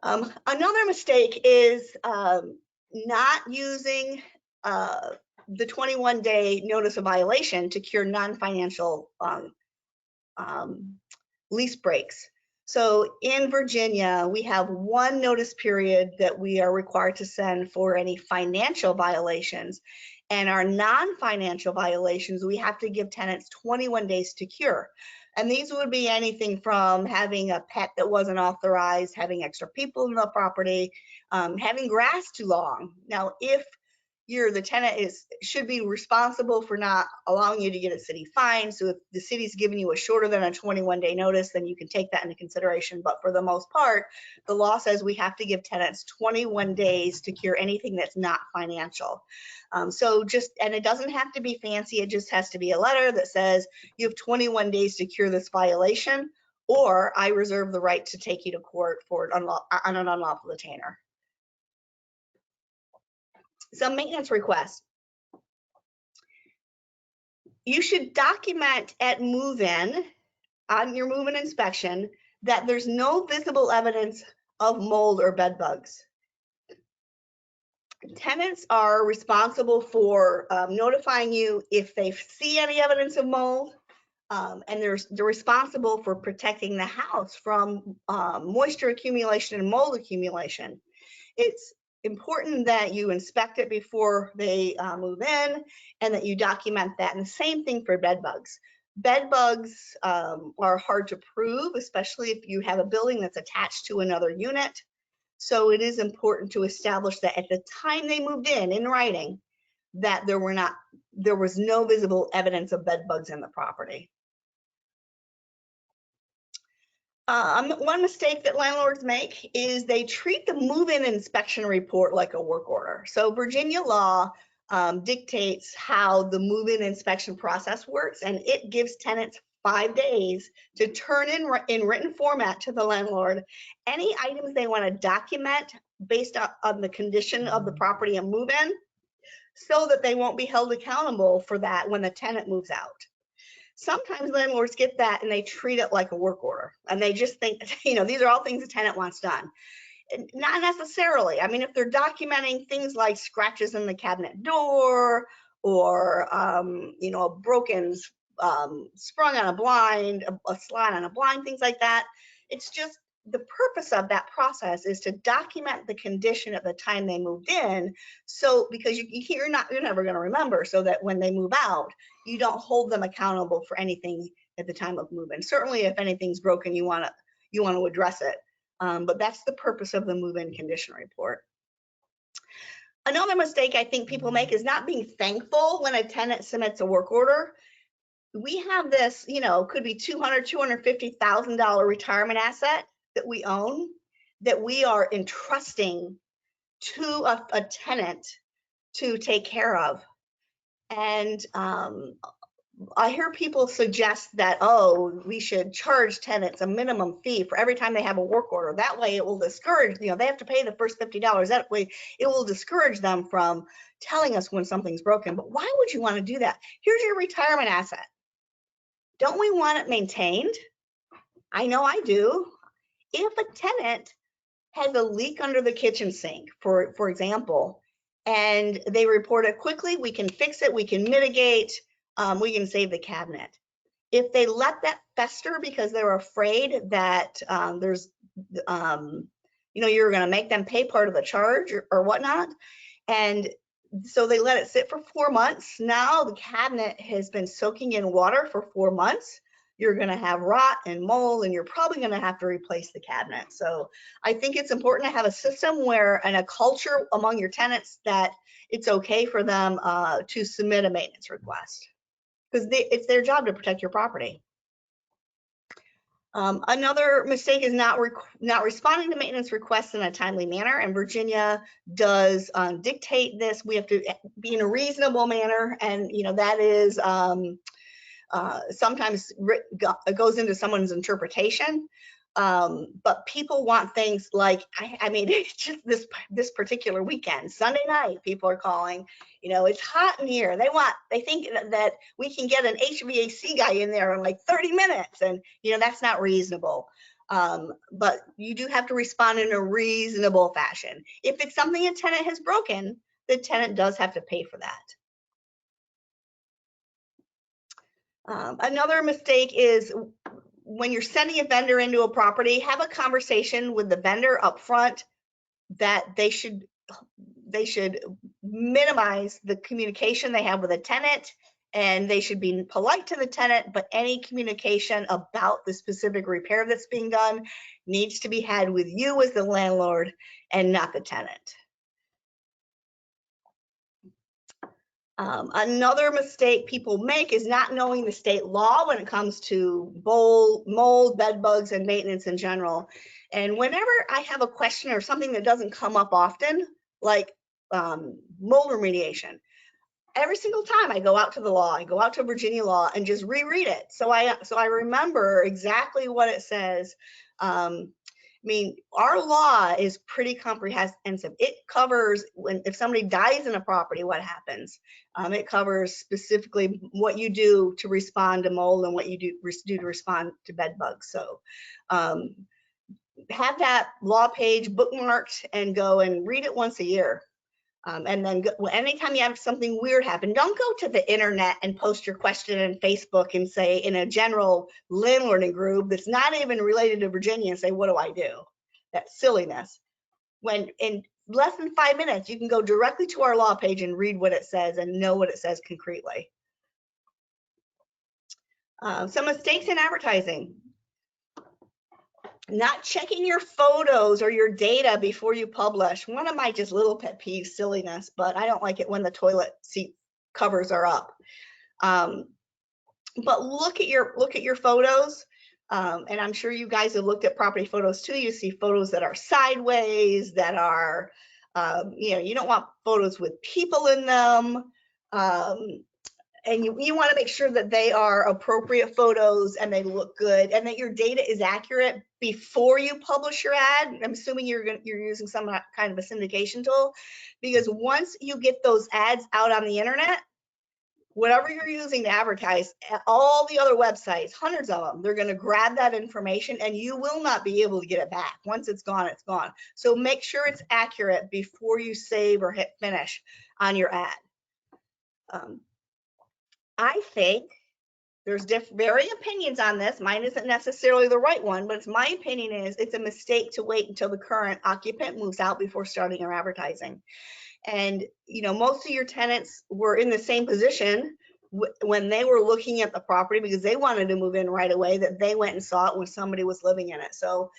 Another mistake is not using the 21-day notice of violation to cure non-financial lease breaks. So in Virginia, we have one notice period that we are required to send for any financial violations. And our non-financial violations, we have to give tenants 21 days to cure. And these would be anything from having a pet that wasn't authorized, having extra people in the property, having grass too long. Now, if the tenant should be responsible for not allowing you to get a city fine. So if the city's giving you a shorter than a 21-day notice, then you can take that into consideration. But for the most part, the law says we have to give tenants 21 days to cure anything that's not financial. And it doesn't have to be fancy. It just has to be a letter that says you have 21 days to cure this violation, or I reserve the right to take you to court for on an unlawful detainer. Some maintenance requests. You should document at move-in, on your move-in inspection, that there's no visible evidence of mold or bed bugs. Tenants are responsible for notifying you if they see any evidence of mold, and they're responsible for protecting the house from moisture accumulation and mold accumulation. It's important that you inspect it before they move in, and that you document that. And the same thing for bed bugs. Bed bugs are hard to prove, especially if you have a building that's attached to another unit. So it is important to establish that at the time they moved in writing, that there was no visible evidence of bed bugs in the property. One mistake that landlords make is they treat the move-in inspection report like a work order. So Virginia law dictates how the move-in inspection process works, and it gives tenants 5 days to turn in written format to the landlord any items they want to document based on the condition of the property and move-in, so that they won't be held accountable for that when the tenant moves out. Sometimes landlords get that and they treat it like a work order, and they just think, these are all things the tenant wants done. Not necessarily. I mean, if they're documenting things like scratches in the cabinet door, or a broken sprung on a blind, a slide on a blind, things like that, it's just the purpose of that process is to document the condition at the time they moved in. So because you're never going to remember, so that when they move out, you don't hold them accountable for anything at the time of move-in. Certainly, if anything's broken, you want to address it. But that's the purpose of the move-in condition report. Another mistake I think people make is not being thankful when a tenant submits a work order. We have this, could be $250,000 retirement asset that we own, that we are entrusting to a tenant to take care of. And I hear people suggest that, we should charge tenants a minimum fee for every time they have a work order. That way it will discourage, they have to pay the first $50. That way it will discourage them from telling us when something's broken. But why would you want to do that? Here's your retirement asset. Don't we want it maintained? I know I do. If a tenant has a leak under the kitchen sink, for example, and they report it quickly, we can fix it, we can mitigate, we can save the cabinet. If they let that fester because they're afraid that you're going to make them pay part of the charge or whatnot, and so they let it sit for 4 months. Now the cabinet has been soaking in water for 4 months. You're going to have rot and mold, and you're probably going to have to replace the cabinet. So I think it's important to have a system and a culture among your tenants that it's okay for them to submit a maintenance request, because it's their job to protect your property. Another mistake is not responding to maintenance requests in a timely manner, and Virginia does dictate this. We have to be in a reasonable manner, and that is sometimes goes into someone's interpretation. But people want things like, I mean, it's just this particular weekend, Sunday night, people are calling, it's hot in here. They think that we can get an HVAC guy in there in like 30 minutes. And, that's not reasonable. But you do have to respond in a reasonable fashion. If it's something a tenant has broken, the tenant does have to pay for that. Another mistake is when you're sending a vendor into a property, have a conversation with the vendor up front that they should minimize the communication they have with a tenant, and they should be polite to the tenant, but any communication about the specific repair that's being done needs to be had with you as the landlord and not the tenant. Another mistake people make is not knowing the state law when it comes to mold, bed bugs, and maintenance in general. And whenever I have a question or something that doesn't come up often, like mold remediation, every single time I go out to the law, I go out to Virginia law and just reread it. So I remember exactly what it says. I mean, our law is pretty comprehensive. It covers if somebody dies in a property, what happens. It covers specifically what you do to respond to mold and what you do to respond to bed bugs. So have that law page bookmarked and go and read it once a year. And then anytime you have something weird happen, don't go to the internet and post your question on Facebook and say in a general landlording group that's not even related to Virginia and say, what do I do? That's silliness. When in less than 5 minutes, you can go directly to our law page and read what it says and know what it says concretely. Some mistakes in advertising. Not checking your photos or your data before you publish. One of my just little pet peeves, silliness, but I don't like it when the toilet seat covers are up. But look at your photos, and I'm sure you guys have looked at property photos too. You see photos that are sideways, that are, you don't want photos with people in them. And you want to make sure that they are appropriate photos and they look good and that your data is accurate before you publish your ad. I'm assuming you're using some kind of a syndication tool, because once you get those ads out on the internet, whatever you're using to advertise, all the other websites, hundreds of them, they're going to grab that information and you will not be able to get it back. Once it's gone, it's gone. So make sure it's accurate before you save or hit finish on your ad. I think there's varying opinions on this. Mine isn't necessarily the right one, but my opinion is it's a mistake to wait until the current occupant moves out before starting your advertising. And, most of your tenants were in the same position when they were looking at the property because they wanted to move in right away, that they went and saw it when somebody was living in it. So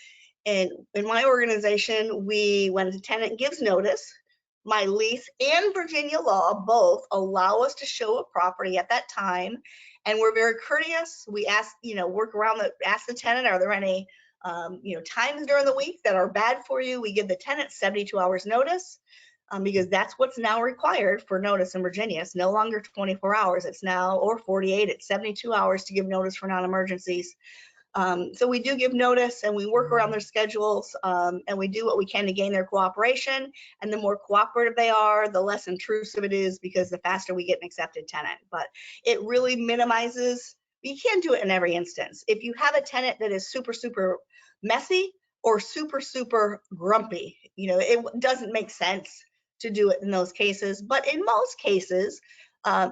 in my organization, when a tenant gives notice, my lease and Virginia law both allow us to show a property at that time. And we're very courteous. We ask, ask the tenant, are there any, times during the week that are bad for you? We give the tenant 72 hours notice because that's what's now required for notice in Virginia. It's no longer 24 hours. It's now, or 48, it's 72 hours to give notice for non-emergencies. So we do give notice and we work around their schedules and we do what we can to gain their cooperation. And the more cooperative they are, the less intrusive it is, because the faster we get an accepted tenant. But it really minimizes, you can't do it in every instance. If you have a tenant that is super, super messy or super, super grumpy, it doesn't make sense to do it in those cases. But in most cases,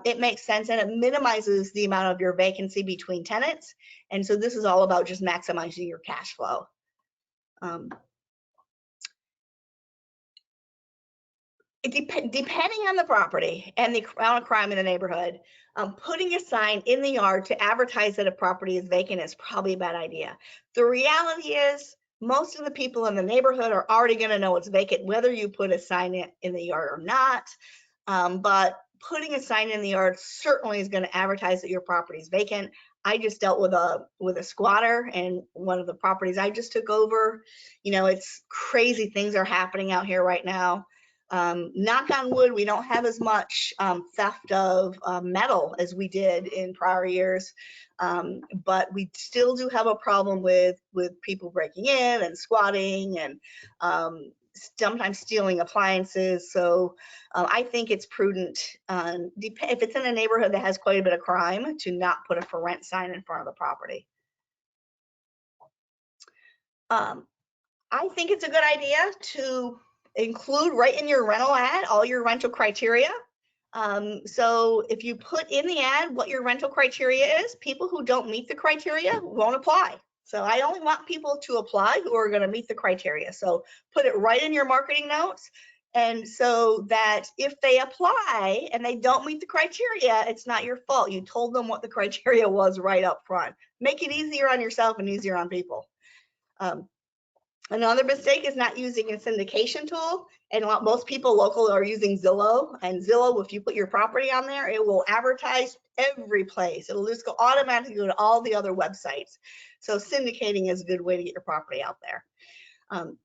it makes sense and it minimizes the amount of your vacancy between tenants. And so this is all about just maximizing your cash flow. Depending on the property and the amount of crime in the neighborhood, putting a sign in the yard to advertise that a property is vacant is probably a bad idea. The reality is most of the people in the neighborhood are already going to know it's vacant, whether you put a sign in the yard or not. But putting a sign in the yard certainly is going to advertise that your property is vacant. I just dealt with a squatter and one of the properties I just took over. You know, it's crazy things are happening out here right now. Knock on wood, we don't have as much theft of metal as we did in prior years, but we still do have a problem with people breaking in and squatting and sometimes stealing appliances. So I think it's prudent, if it's in a neighborhood that has quite a bit of crime, to not put a for rent sign in front of the property. I think it's a good idea to include right in your rental ad all your rental criteria. So if you put in the ad what your rental criteria is, people who don't meet the criteria won't apply. So I only want people to apply who are going to meet the criteria. So put it right in your marketing notes. And so that if they apply and they don't meet the criteria, it's not your fault. You told them what the criteria was right up front. Make it easier on yourself and easier on people. Another mistake is not using a syndication tool. And most people local are using Zillow. And Zillow, if you put your property on there, it will advertise every place. It'll just go automatically go to all the other websites. So syndicating is a good way to get your property out there. And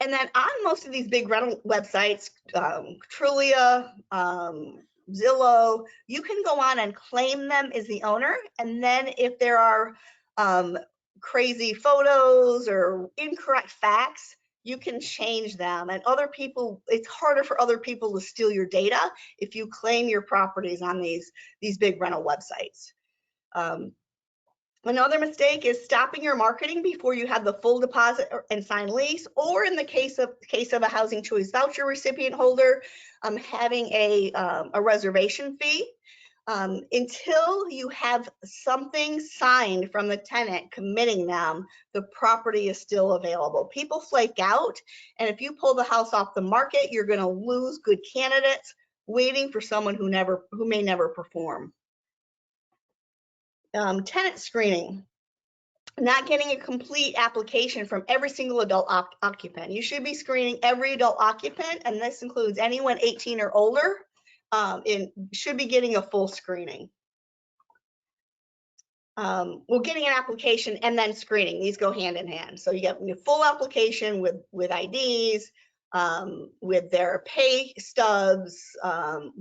then on most of these big rental websites, Trulia, Zillow, you can go on and claim them as the owner. And then if there are crazy photos or incorrect facts, you can change them. And other people, it's harder for other people to steal your data if you claim your properties on these big rental websites. Another mistake is stopping your marketing before you have the full deposit and signed lease, or in the case of a housing choice voucher recipient holder, having a reservation fee. Until you have something signed from the tenant committing them, the property is still available. People flake out, and if you pull the house off the market, you're going to lose good candidates waiting for someone who may never perform. Tenant screening. Not getting a complete application from every single adult occupant. You should be screening every adult occupant, and this includes anyone 18 or older. And should be getting a full screening. Well, getting an application and then screening, these go hand in hand. So you get a full application with IDs, with their pay stubs, all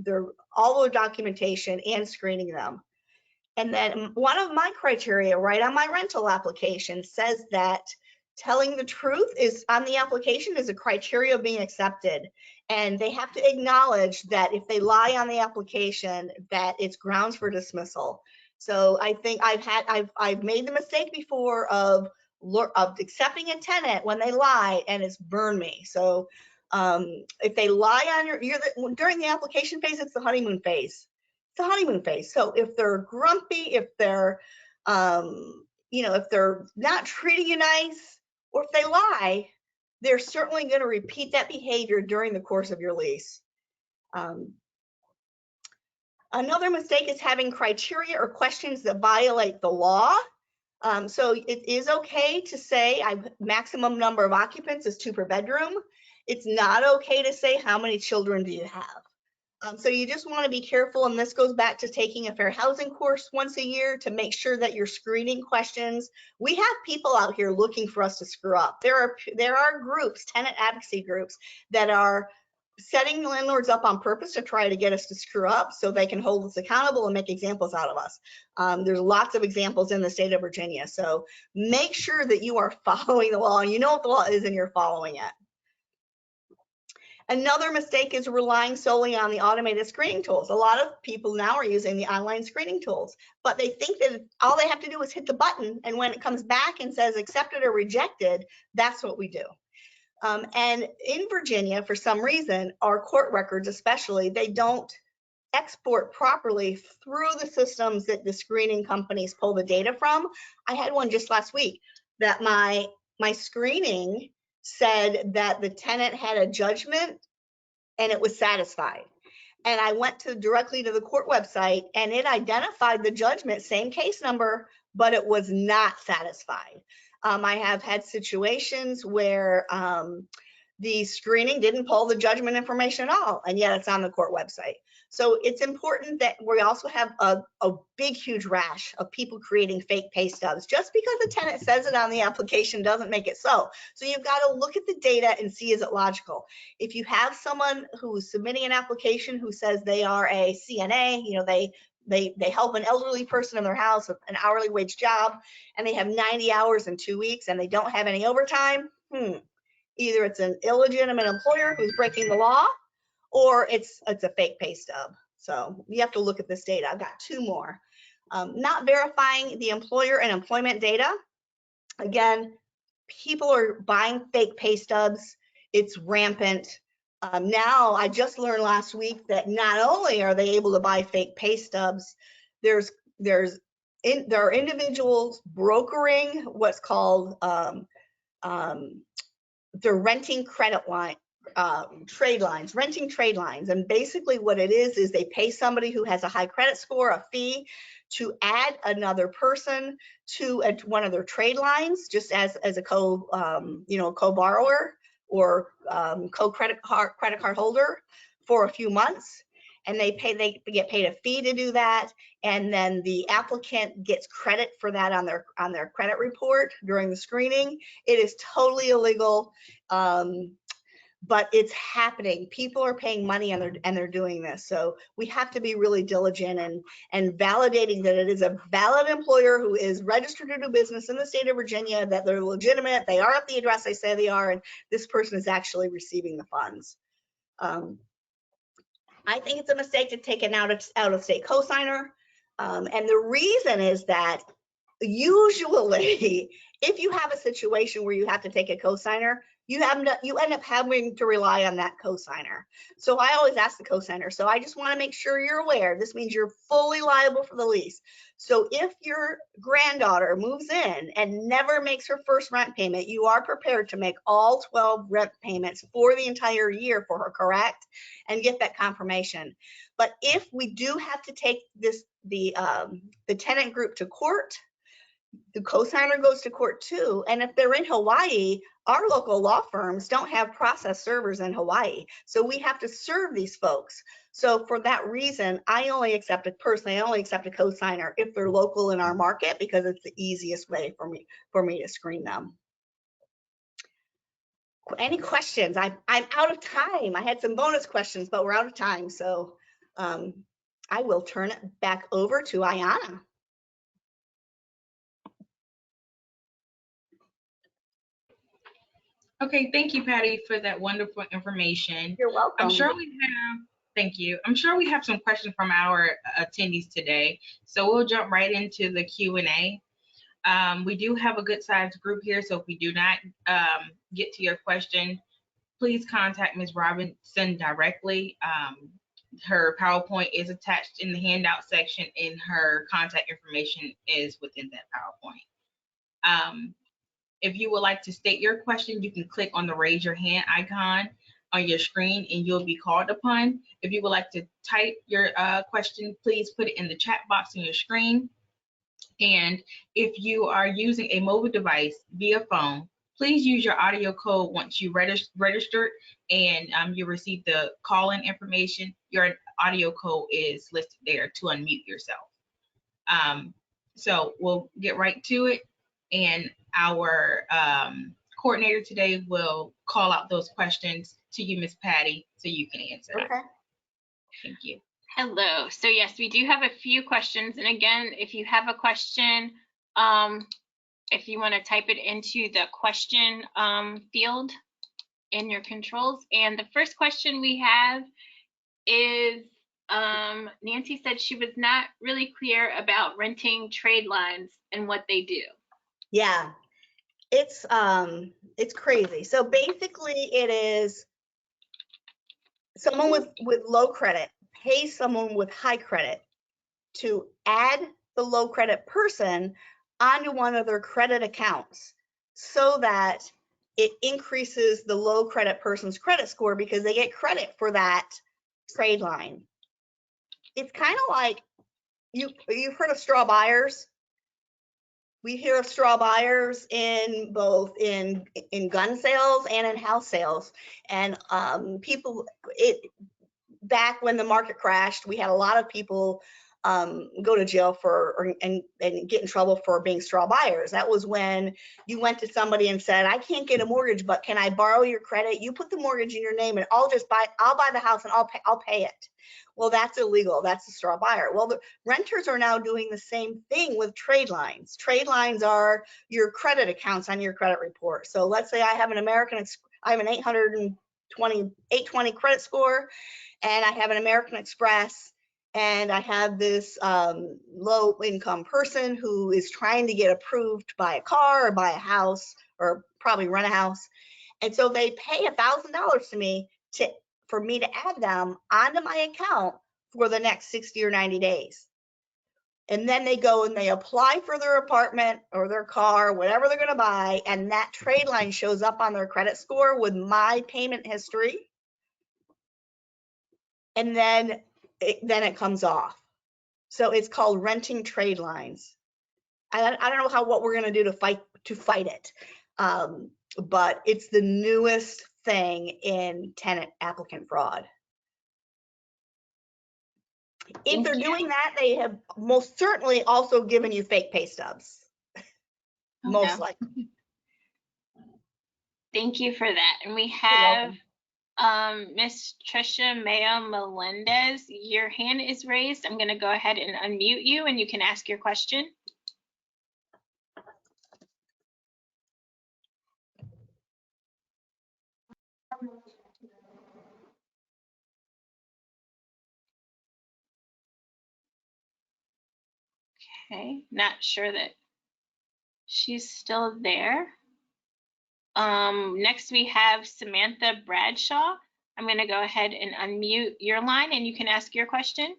their documentation, and screening them. And then one of my criteria right on my rental application says that telling the truth is on the application is a criteria of being accepted. And they have to acknowledge that if they lie on the application, that it's grounds for dismissal. So I think I've made the mistake before of accepting a tenant when they lie, and it's burned me. So if they lie on during the application phase, it's the honeymoon phase. It's the honeymoon phase. So if they're grumpy, if they're if they're not treating you nice, or if they lie, they're certainly going to repeat that behavior during the course of your lease. Another mistake is having criteria or questions that violate the law. So it is okay to say maximum number of occupants is 2 per bedroom. It's not okay to say how many children do you have. So you just want to be careful, and this goes back to taking a fair housing course once a year to make sure that you're screening questions. We have people out here looking for us to screw up. There are groups, tenant advocacy groups, that are setting landlords up on purpose to try to get us to screw up so they can hold us accountable and make examples out of us. There's lots of examples in the state of Virginia. So make sure that you are following the law and you know what the law is and you're following it. Another mistake is relying solely on the automated screening tools. A lot of people now are using the online screening tools, but they think that all they have to do is hit the button, and when it comes back and says accepted or rejected, that's what we do. And in Virginia, for some reason, our court records especially, they don't export properly through the systems that the screening companies pull the data from. I had one just last week that my screening said that the tenant had a judgment and it was satisfied. And I went directly to the court website, and it identified the judgment, same case number, but it was not satisfied. I have had situations where the screening didn't pull the judgment information at all, and yet it's on the court website. So it's important that we also have a big, huge rash of people creating fake pay stubs. Just because the tenant says it on the application doesn't make it so. So you've got to look at the data and see, is it logical? If you have someone who's submitting an application who says they are a CNA, you know, they help an elderly person in their house with an hourly wage job, and they have 90 hours in 2 weeks and they don't have any overtime, either it's an illegitimate employer who's breaking the law, or it's a fake pay stub. So you have to look at this data. I've got two more. Not verifying the employer and employment data. Again, people are buying fake pay stubs. It's rampant. Now, I just learned last week that not only are they able to buy fake pay stubs, there are individuals brokering what's called they're renting credit line, renting trade lines. And basically what it is they pay somebody who has a high credit score a fee to add another person to one of their trade lines, just as a co-borrower or co-credit card holder for a few months. And they get paid a fee to do that, and then the applicant gets credit for that on their credit report during the screening. It is totally illegal, but it's happening. People are paying money and they're doing this. So we have to be really diligent and validating that it is a valid employer who is registered to do business in the state of Virginia, that they're legitimate, they are at the address they say they are, and this person is actually receiving the funds. I think it's a mistake to take an out-of-state cosigner. And the reason is that usually if you have a situation where you have to take a cosigner, you end up having to rely on that cosigner. So I always ask the cosigner, so I just want to make sure you're aware, this means you're fully liable for the lease. So if your granddaughter moves in and never makes her first rent payment, you are prepared to make all 12 rent payments for the entire year for her, correct? And get that confirmation. But if we do have to take the tenant group to court, the cosigner goes to court too. And if they're in Hawaii, our local law firms don't have process servers in Hawaii. So we have to serve these folks. So for that reason, I only accept a cosigner if they're local in our market, because it's the easiest way for me to screen them. Any questions? I'm out of time. I had some bonus questions, but we're out of time. So I will turn it back over to Ayana. Okay, thank you, Patti, for that wonderful information. You're welcome. Thank you. I'm sure we have some questions from our attendees today. So we'll jump right into the Q&A. We do have a good sized group here, so if we do not get to your question, please contact Ms. Robinson directly. Her PowerPoint is attached in the handout section, and her contact information is within that PowerPoint. If you would like to state your question, you can click on the raise your hand icon on your screen and you'll be called upon. If you would like to type your question, please put it in the chat box on your screen. And if you are using a mobile device via phone, please use your audio code once you registered and you receive the call-in information. Your audio code is listed there to unmute yourself. So we'll get right to it, and our coordinator today will call out those questions to you, Ms. Patti, so you can answer. Okay. Thank you. Hello. So yes, we do have a few questions. And again, if you have a question, if you want to type it into the question field in your controls. And the first question we have is, Nancy said she was not really clear about renting trade lines and what they do. Yeah, it's crazy. So basically it is someone with low credit pays someone with high credit to add the low credit person onto one of their credit accounts so that it increases the low credit person's credit score because they get credit for that trade line. It's kind of like you've heard of straw buyers. We hear of straw buyers in both in gun sales and in house sales, and back when the market crashed, we had a lot of people go to jail and get in trouble for being straw buyers. That was when you went to somebody and said, I can't get a mortgage, but can I borrow your credit? You put the mortgage in your name and I'll buy the house and I'll pay it. Well, that's illegal. That's a straw buyer. Well, the renters are now doing the same thing with trade lines. Trade lines are your credit accounts on your credit report. So let's say I have an 820 credit score, and I have an American Express, and I have this low income person who is trying to get approved to buy a car or buy a house or probably rent a house. And so they pay $1,000 to me for me to add them onto my account for the next 60 or 90 days. And then they go and they apply for their apartment or their car, whatever they're going to buy, and that trade line shows up on their credit score with my payment history. And then it comes off. So it's called renting trade lines. I don't know what we're going to do to fight it, but it's the newest thing in tenant applicant fraud. If they're doing that, they have most certainly also given you fake pay stubs. Most likely. Thank you for that. And we have Miss Trisha Mayo Melendez. Your hand is raised. I'm going to go ahead and unmute you and you can ask your question. Okay, not sure that she's still there. Next we have Samantha Bradshaw. I'm going to go ahead and unmute your line and you can ask your question.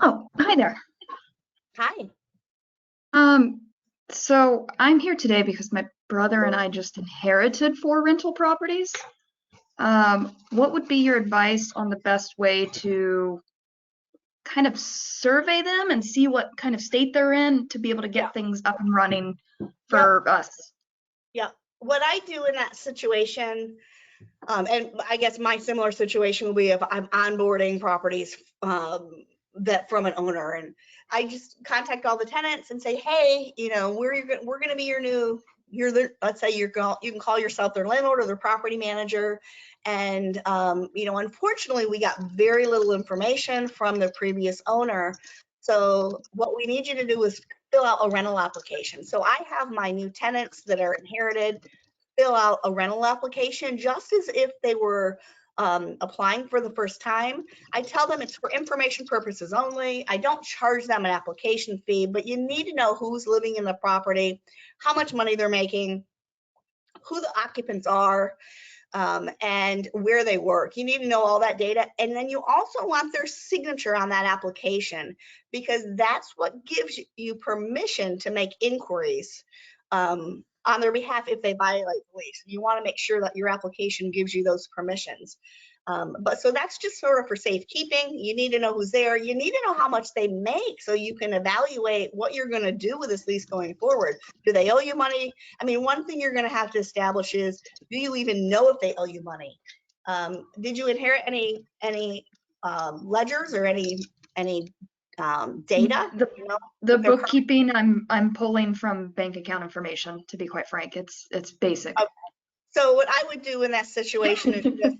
Oh, hi there. Hi. So I'm here today because my brother and I just inherited 4 rental properties. What would be your advice on the best way to kind of survey them and see what kind of state they're in to be able to get things up and running for us? Yeah. What I do in that situation, and I guess my similar situation will be if I'm onboarding properties that from an owner, and I just contact all the tenants and say, hey, you know, we're going to be your new, let's say you can call yourself their landlord or their property manager. And, you know, unfortunately, we got very little information from the previous owner. So what we need you to do is fill out a rental application. So I have my new tenants that are inherited fill out a rental application just as if they were applying for the first time. I tell them it's for information purposes only. I don't charge them an application fee, but you need to know who's living in the property, how much money they're making, who the occupants are, and where they work. You need to know all that data. And then you also want their signature on that application, because that's what gives you permission to make inquiries on their behalf if they violate the lease. You want to make sure that your application gives you those permissions. But so that's just sort of for safekeeping. You need to know who's there. You need to know how much they make so you can evaluate what you're going to do with this lease going forward. Do they owe you money? I mean, one thing you're going to have to establish is, do you even know if they owe you money? Did you inherit any ledgers or any data? The bookkeeping I'm pulling from bank account information, to be quite frank. It's basic. Okay. So what I would do in that situation is just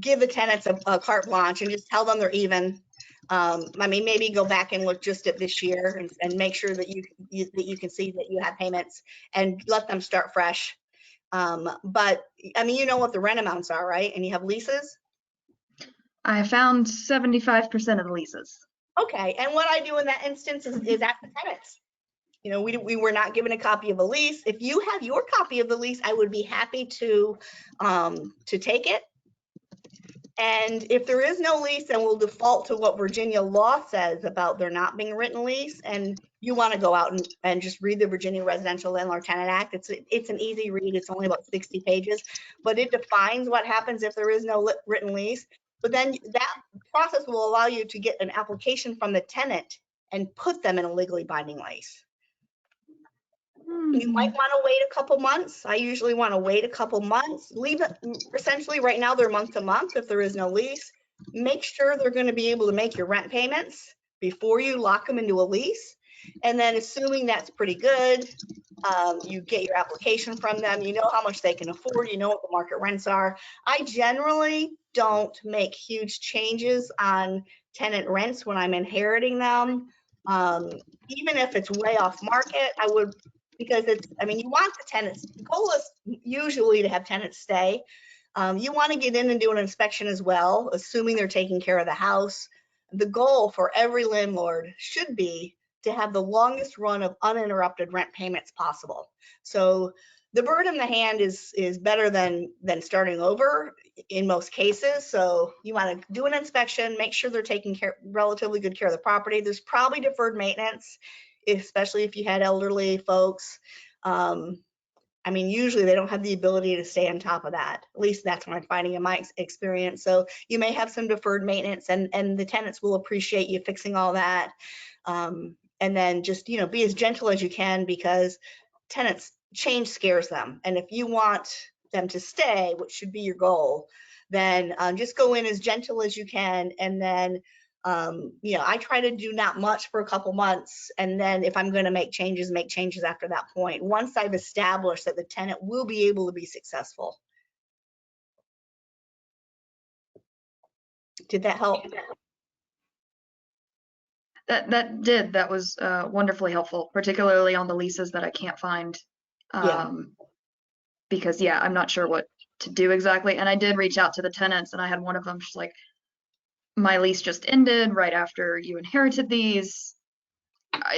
give the tenants a carte blanche and just tell them they're even. I mean, maybe go back and look just at this year and make sure that you can see that you have payments and let them start fresh. But I mean, you know what the rent amounts are, right? And you have leases. I found 75% of the leases. Okay, and what I do in that instance is ask the tenants. You know, we were not given a copy of the lease. If you have your copy of the lease, I would be happy to take it. And if there is no lease, then we'll default to what Virginia law says about there not being a written lease. And you want to go out and just read the Virginia Residential Landlord Tenant Act. It's an easy read. It's only about 60 pages, but it defines what happens if there is no written lease. But then that process will allow you to get an application from the tenant and put them in a legally binding lease. You might want to wait a couple months. I usually want to wait a couple months. Leave it, essentially right now they're month to month if there is no lease. Make sure they're going to be able to make your rent payments before you lock them into a lease. And then assuming that's pretty good, you get your application from them, you know how much they can afford, you know what the market rents are. I generally don't make huge changes on tenant rents when I'm inheriting them. Even if it's way off market, I would, because it's, I mean, you want the tenants, the goal is usually to have tenants stay. You want to get in and do an inspection as well, assuming they're taking care of the house. The goal for every landlord should be to have the longest run of uninterrupted rent payments possible. So the bird in the hand is better than starting over in most cases. So you want to do an inspection, make sure they're taking relatively good care of the property. There's probably deferred maintenance, especially if you had elderly folks. I mean, usually they don't have the ability to stay on top of that. At least that's what I'm finding in my experience. So you may have some deferred maintenance, and the tenants will appreciate you fixing all that. And then just, you know, be as gentle as you can, because tenants, change scares them. And if you want them to stay, which should be your goal, then just go in as gentle as you can. And then, you know, I try to do not much for a couple months. And then if I'm going to make changes after that point, once I've established that the tenant will be able to be successful. Did that help? That did. That was wonderfully helpful, particularly on the leases that I can't find. Because yeah, I'm not sure what to do exactly. And I did reach out to the tenants, and I had one of them, she's like, my lease just ended right after you inherited these.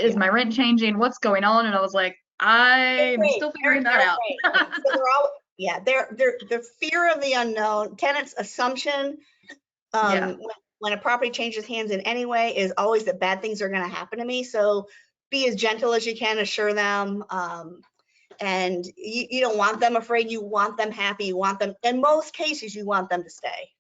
Is my rent changing? What's going on? And I was like, I'm still figuring that out. So they're all, yeah, they're the fear of the unknown. Tenants' assumption when a property changes hands in any way is always that bad things are going to happen to me. So be as gentle as you can, assure them. And you don't want them afraid, you want them happy, you want them, in most cases, you want them to stay.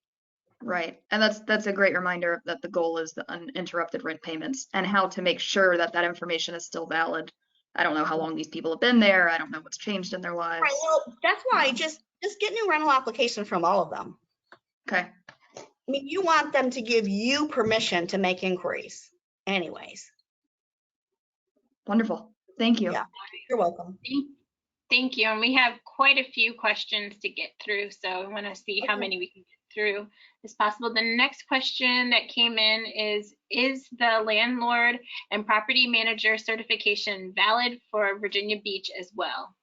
Right. And that's a great reminder that the goal is the uninterrupted rent payments, and how to make sure that that information is still valid. I don't know how long these people have been there. I don't know what's changed in their lives. Right, well, that's why just get new rental applications from all of them. Okay. I mean, you want them to give you permission to make inquiries anyways. Wonderful. Thank you. Yeah, you're welcome. Thank you. And we have quite a few questions to get through, so I want to see how many we can get through as possible. The next question that came in is the landlord and property manager certification valid for Virginia Beach as well?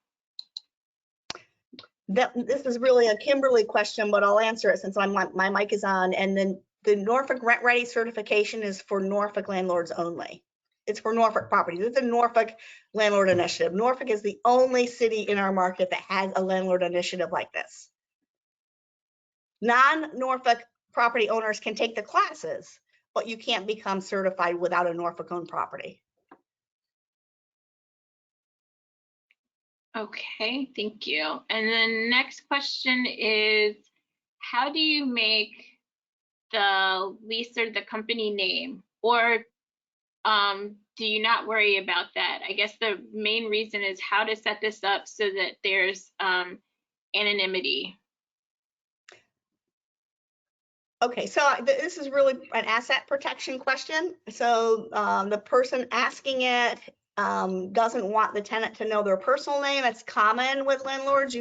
This is really a Kimberly question, but I'll answer it since my mic is on. And then the Norfolk Rent Ready certification is for Norfolk landlords only. It's for Norfolk properties. It's a Norfolk landlord initiative. Norfolk is the only city in our market that has a landlord initiative like this. Non-Norfolk property owners can take the classes, but you can't become certified without a Norfolk-owned property. Okay, thank you. And then next question is, how do you make the lease or the company name? Or do you not worry about that? I guess the main reason is how to set this up so that there's anonymity. Okay, so this is really an asset protection question. So the person asking it doesn't want the tenant to know their personal name. That's common with landlords.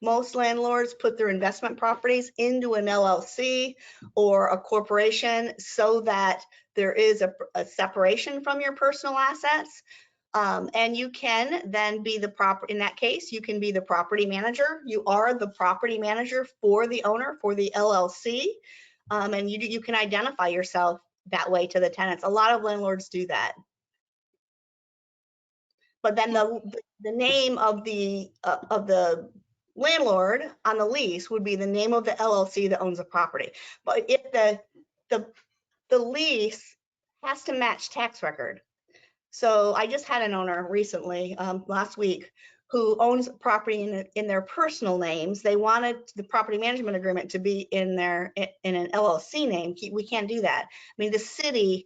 Most landlords put their investment properties into an LLC or a corporation so that there is a separation from your personal assets. And you can then be in that case, you can be the property manager. You are the property manager for the owner, for the LLC. And you can identify yourself that way to the tenants. A lot of landlords do that. But then the name of the landlord on the lease would be the name of the LLC that owns the property. But if the lease has to match tax record. So I just had an owner recently, last week, who owns property in their personal names. They wanted the property management agreement to be in an LLC name. We can't do that. I mean, the city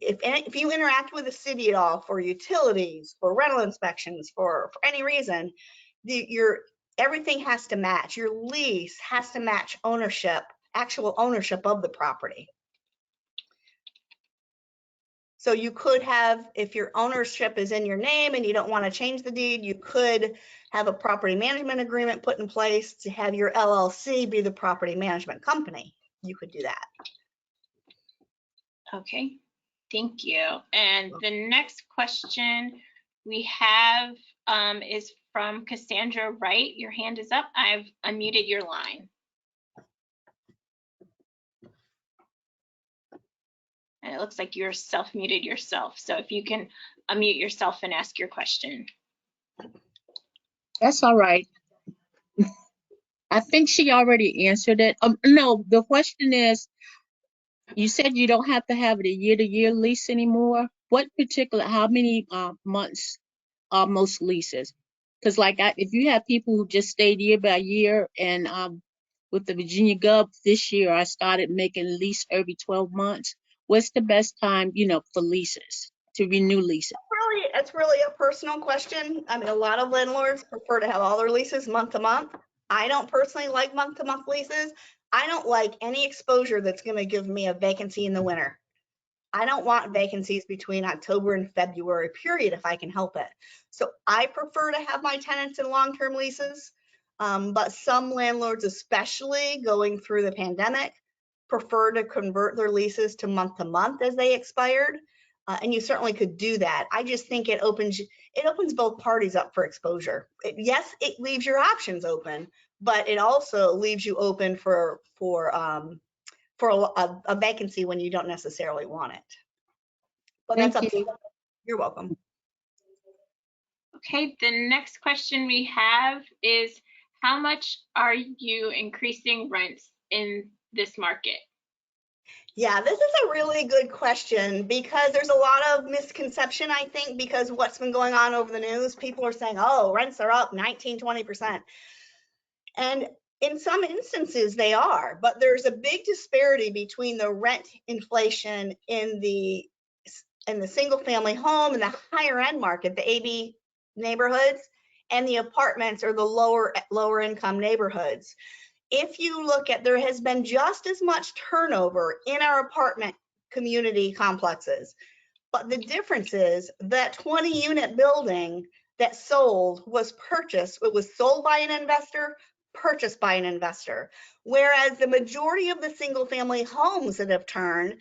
if you interact with the city at all for utilities, for rental inspections, for any reason, everything has to match. Your lease has to match ownership, actual ownership of the property. So you could have, if your ownership is in your name and you don't want to change the deed, you could have a property management agreement put in place to have your LLC be the property management company. You could do that. Okay, thank you. And the next question we have is from Cassandra Wright. Your hand is up. I've unmuted your line. And it looks like you're self-muted yourself. So if you can unmute yourself and ask your question. That's all right. I think she already answered it. No, the question is, you said you don't have to have it a year-to-year lease anymore. How many months are most leases? Because if you have people who just stayed year by year, and with the Virginia Gov this year, I started making lease every 12 months. What's the best time, for leases, to renew leases? It's really a personal question. I mean, a lot of landlords prefer to have all their leases month to month. I don't personally like month to month leases. I don't like any exposure that's going to give me a vacancy in the winter. I don't want vacancies between October and February, period, if I can help it. So I prefer to have my tenants in long-term leases, but some landlords, especially going through the pandemic, prefer to convert their leases to month as they expired. And you certainly could do that. I just think it opens both parties up for exposure. Yes, it leaves your options open, but it also leaves you open for a vacancy when you don't necessarily want it. But that's up to you. You're welcome. Okay, the next question we have is, how much are you increasing rents in this market? Yeah, this is a really good question because there's a lot of misconception, I think, because what's been going on over the news. People are saying, oh, rents are up 19, 20%. And in some instances they are, but there's a big disparity between the rent inflation in the single family home and the higher end market, the AB neighborhoods, and the apartments or the lower income neighborhoods. If you look at, there has been just as much turnover in our apartment community complexes, but the difference is that 20 unit building that sold was purchased. It was sold by an investor, purchased by an investor. Whereas the majority of the single family homes that have turned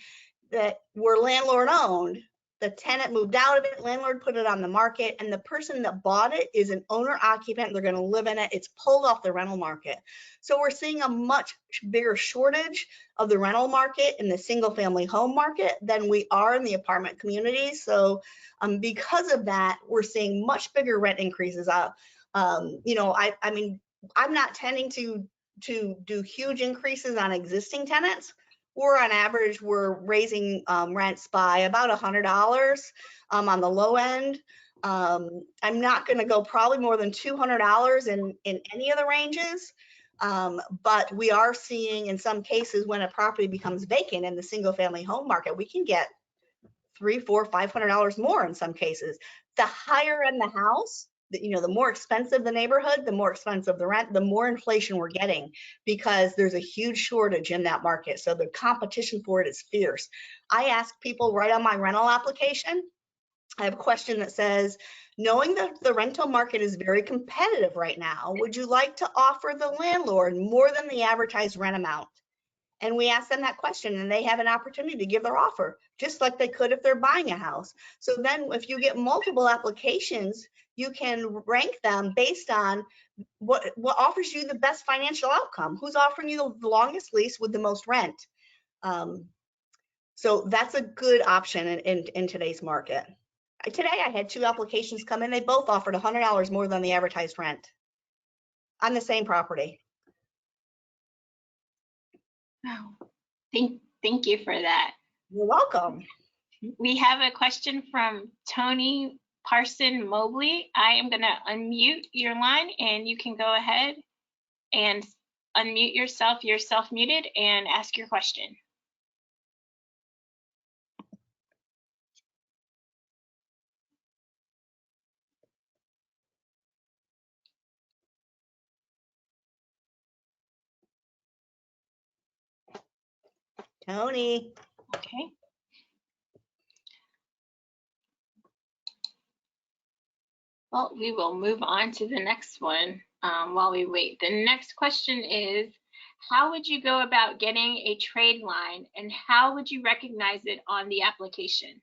that were landlord owned, the tenant moved out of it, landlord put it on the market, and the person that bought it is an owner occupant. They're going to live in it. It's pulled off the rental market. So we're seeing a much bigger shortage of the rental market in the single family home market than we are in the apartment community. So because of that, we're seeing much bigger rent increases. I mean, I'm not tending to do huge increases on existing tenants. On average, we're raising rents by about $100 on the low end. I'm not going to go probably more than $200 in any of the ranges, but we are seeing in some cases when a property becomes vacant in the single family home market, we can get $300, $400, $500 more in some cases. The higher end the house, the more expensive the neighborhood, the more expensive the rent, the more inflation we're getting because there's a huge shortage in that market. So the competition for it is fierce. I ask people right on my rental application, I have a question that says, knowing that the rental market is very competitive right now, would you like to offer the landlord more than the advertised rent amount? And we ask them that question and they have an opportunity to give their offer, just like they could if they're buying a house. So then if you get multiple applications, you can rank them based on what offers you the best financial outcome, who's offering you the longest lease with the most rent. So that's a good option in today's market. Today I had 2 applications come in. They both offered $100 more than the advertised rent on the same property. Oh, thank you for that. You're welcome. We have a question from Tony Parson Mobley. I am going to unmute your line and you can go ahead and unmute yourself. You're self-muted and ask your question. Tony. Okay. Well, we will move on to the next one while we wait. The next question is, how would you go about getting a trade line, and how would you recognize it on the application?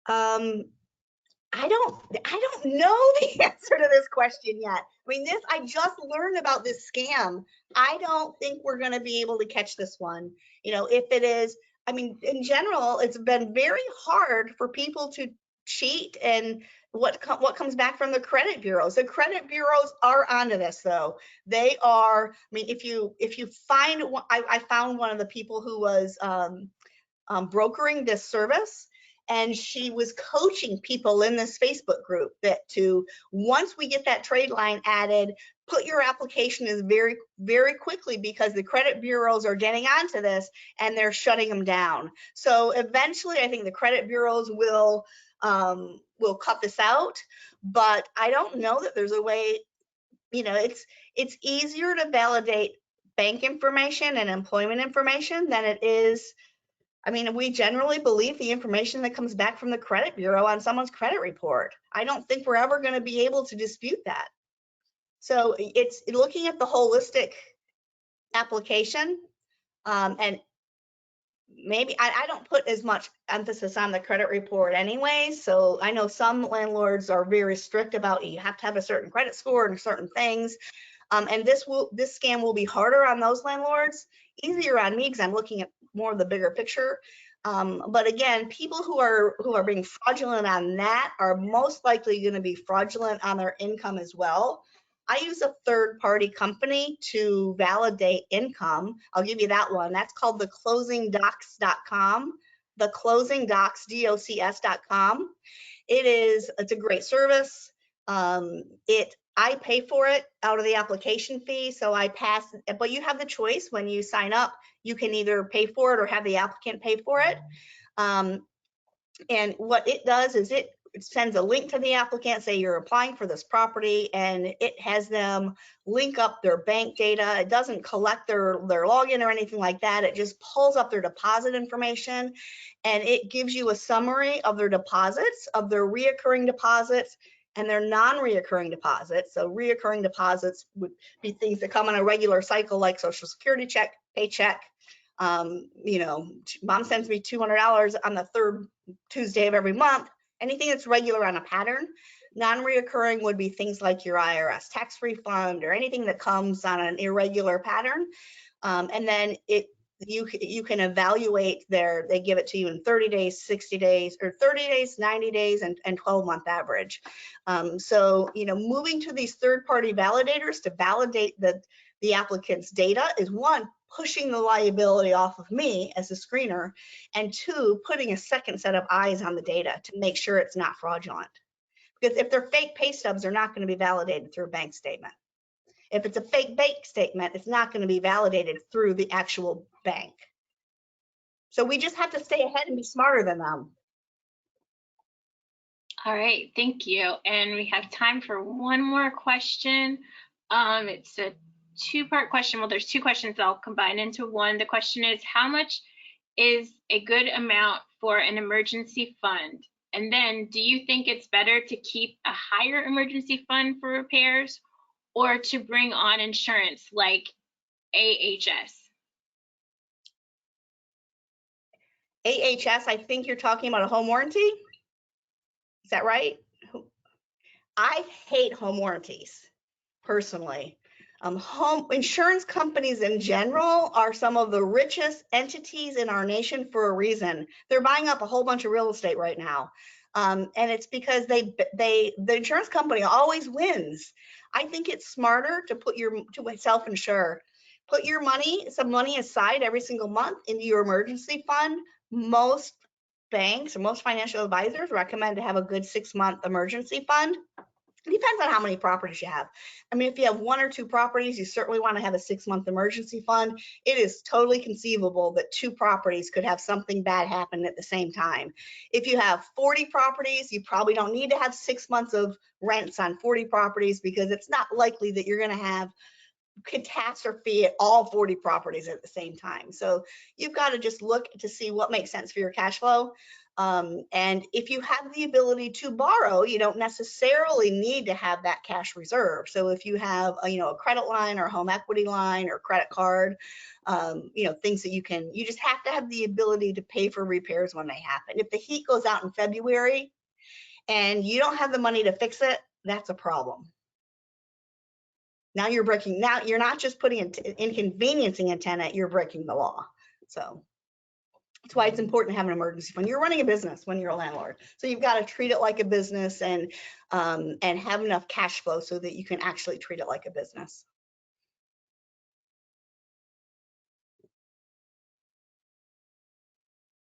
I don't know the answer to this question yet. I mean, I just learned about this scam. I don't think we're going to be able to catch this one. You know, if it is, I mean, in general, it's been very hard for people to cheat, and what comes back from the credit bureaus. The credit bureaus are onto this, though. They are. I mean, if you find, I found one of the people who was brokering this service, and she was coaching people in this Facebook group that once we get that trade line added, put your application in very, very quickly, because the credit bureaus are getting onto this and they're shutting them down. So eventually, I think the credit bureaus will cut this out, but I don't know that there's a way. You know, it's easier to validate bank information and employment information than it is. I mean, we generally believe the information that comes back from the credit bureau on someone's credit report. I don't think we're ever going to be able to dispute that. So it's looking at the holistic application, and maybe I don't put as much emphasis on the credit report anyways. So I know some landlords are very strict about, you have to have a certain credit score and certain things. And this scam will be harder on those landlords, easier on me because I'm looking at more of the bigger picture. But again, people who are being fraudulent on that are most likely going to be fraudulent on their income as well. I use a third-party company to validate income. I'll give you that one. That's called theclosingdocs.com. Theclosingdocs.com. It's a great service. I pay for it out of the application fee, so I pass, but you have the choice when you sign up. You can either pay for it or have the applicant pay for it. And what it does is it sends a link to the applicant, say you're applying for this property, and it has them link up their bank data. It doesn't collect their login or anything like that. It just pulls up their deposit information, and it gives you a summary of their deposits, of their reoccurring deposits, and their non-reoccurring deposits. So reoccurring deposits would be things that come on a regular cycle, like Social Security check, paycheck. You know, mom sends me $200 on the third Tuesday of every month. Anything that's regular on a pattern. Non-reoccurring would be things like your IRS tax refund or anything that comes on an irregular pattern. And then you can evaluate they give it to you in 30 days, 60 days, or 30 days, 90 days, and 12-month average. So, you know, moving to these third-party validators to validate the applicant's data is, one, pushing the liability off of me as a screener, and two, putting a second set of eyes on the data to make sure it's not fraudulent. Because if they're fake pay stubs, they're not going to be validated through a bank statement. If it's a fake bank statement, it's not going to be validated through the actual bank. So we just have to stay ahead and be smarter than them. All right, thank you. And we have time for one more question. It's a two-part question. Well, there's two questions I'll combine into one. The question is, how much is a good amount for an emergency fund? And then, do you think it's better to keep a higher emergency fund for repairs or to bring on insurance like AHS? AHS, I think you're talking about a home warranty. Is that right? I hate home warranties, personally. Home insurance companies in general are some of the richest entities in our nation for a reason. They're buying up a whole bunch of real estate right now. And it's because the insurance company always wins. I think it's smarter to self-insure. Put some money aside every single month into your emergency fund. Most banks or most financial advisors recommend to have a good 6-month emergency fund. It depends on how many properties you have. I mean, if you have 1 or 2 properties, you certainly want to have a 6-month emergency fund. It is totally conceivable that 2 properties could have something bad happen at the same time. If you have 40 properties, you probably don't need to have 6 months of rents on 40 properties, because it's not likely that you're going to have catastrophe at all 40 properties at the same time. So you've got to just look to see what makes sense for your cash flow. And if you have the ability to borrow, you don't necessarily need to have that cash reserve. So if you have a credit line or home equity line or credit card, things that you just have to have the ability to pay for repairs when they happen. If the heat goes out in February and you don't have the money to fix it, that's a problem. Now you're not just inconveniencing a tenant, you're breaking the law. So that's why it's important to have an emergency fund. You're running a business when you're a landlord. So you've got to treat it like a business and have enough cash flow so that you can actually treat it like a business.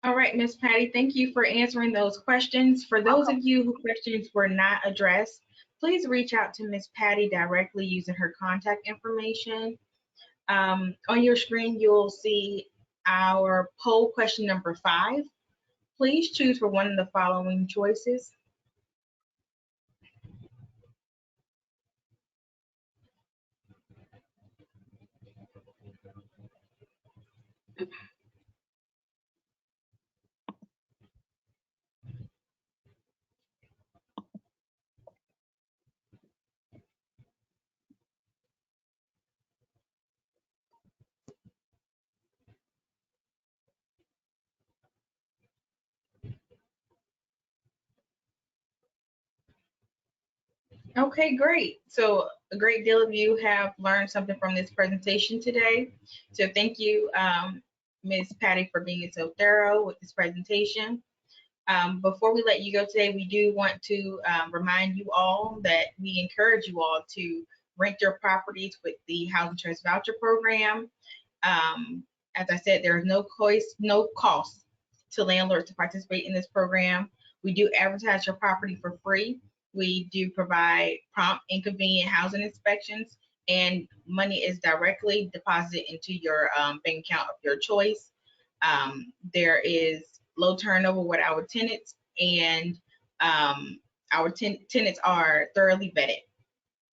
All right, Ms. Patti, thank you for answering those questions. For those of you whose questions were not addressed, please reach out to Ms. Patti directly using her contact information. On your screen, you'll see our poll question number 5. Please choose for one of the following choices. Okay, great. So a great deal of you have learned something from this presentation today. So thank you, Ms. Patti, for being so thorough with this presentation. Before we let you go today, we do want to remind you all that we encourage you all to rent your properties with the Housing Choice Voucher Program. As I said, there is no cost to landlords to participate in this program. We do advertise your property for free. We do provide prompt and convenient housing inspections, and money is directly deposited into your bank account of your choice. There is low turnover with our tenants, and our tenants are thoroughly vetted.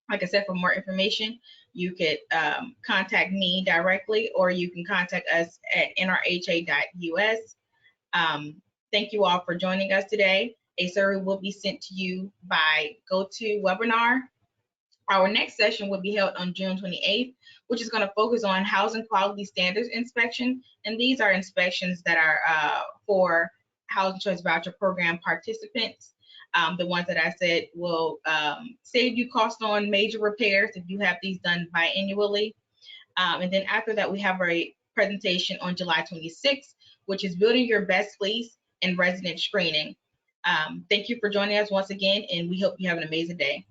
Like I said, for more information, you could contact me directly, or you can contact us at nrha.us. Thank you all for joining us today. A survey will be sent to you by GoToWebinar. Our next session will be held on June 28th, which is going to focus on housing quality standards inspection. And these are inspections that are for Housing Choice Voucher Program participants. The ones that I said will save you cost on major repairs if you have these done biannually. And then after that, we have a presentation on July 26th, which is building your best lease and resident screening. Thank you for joining us once again, and we hope you have an amazing day.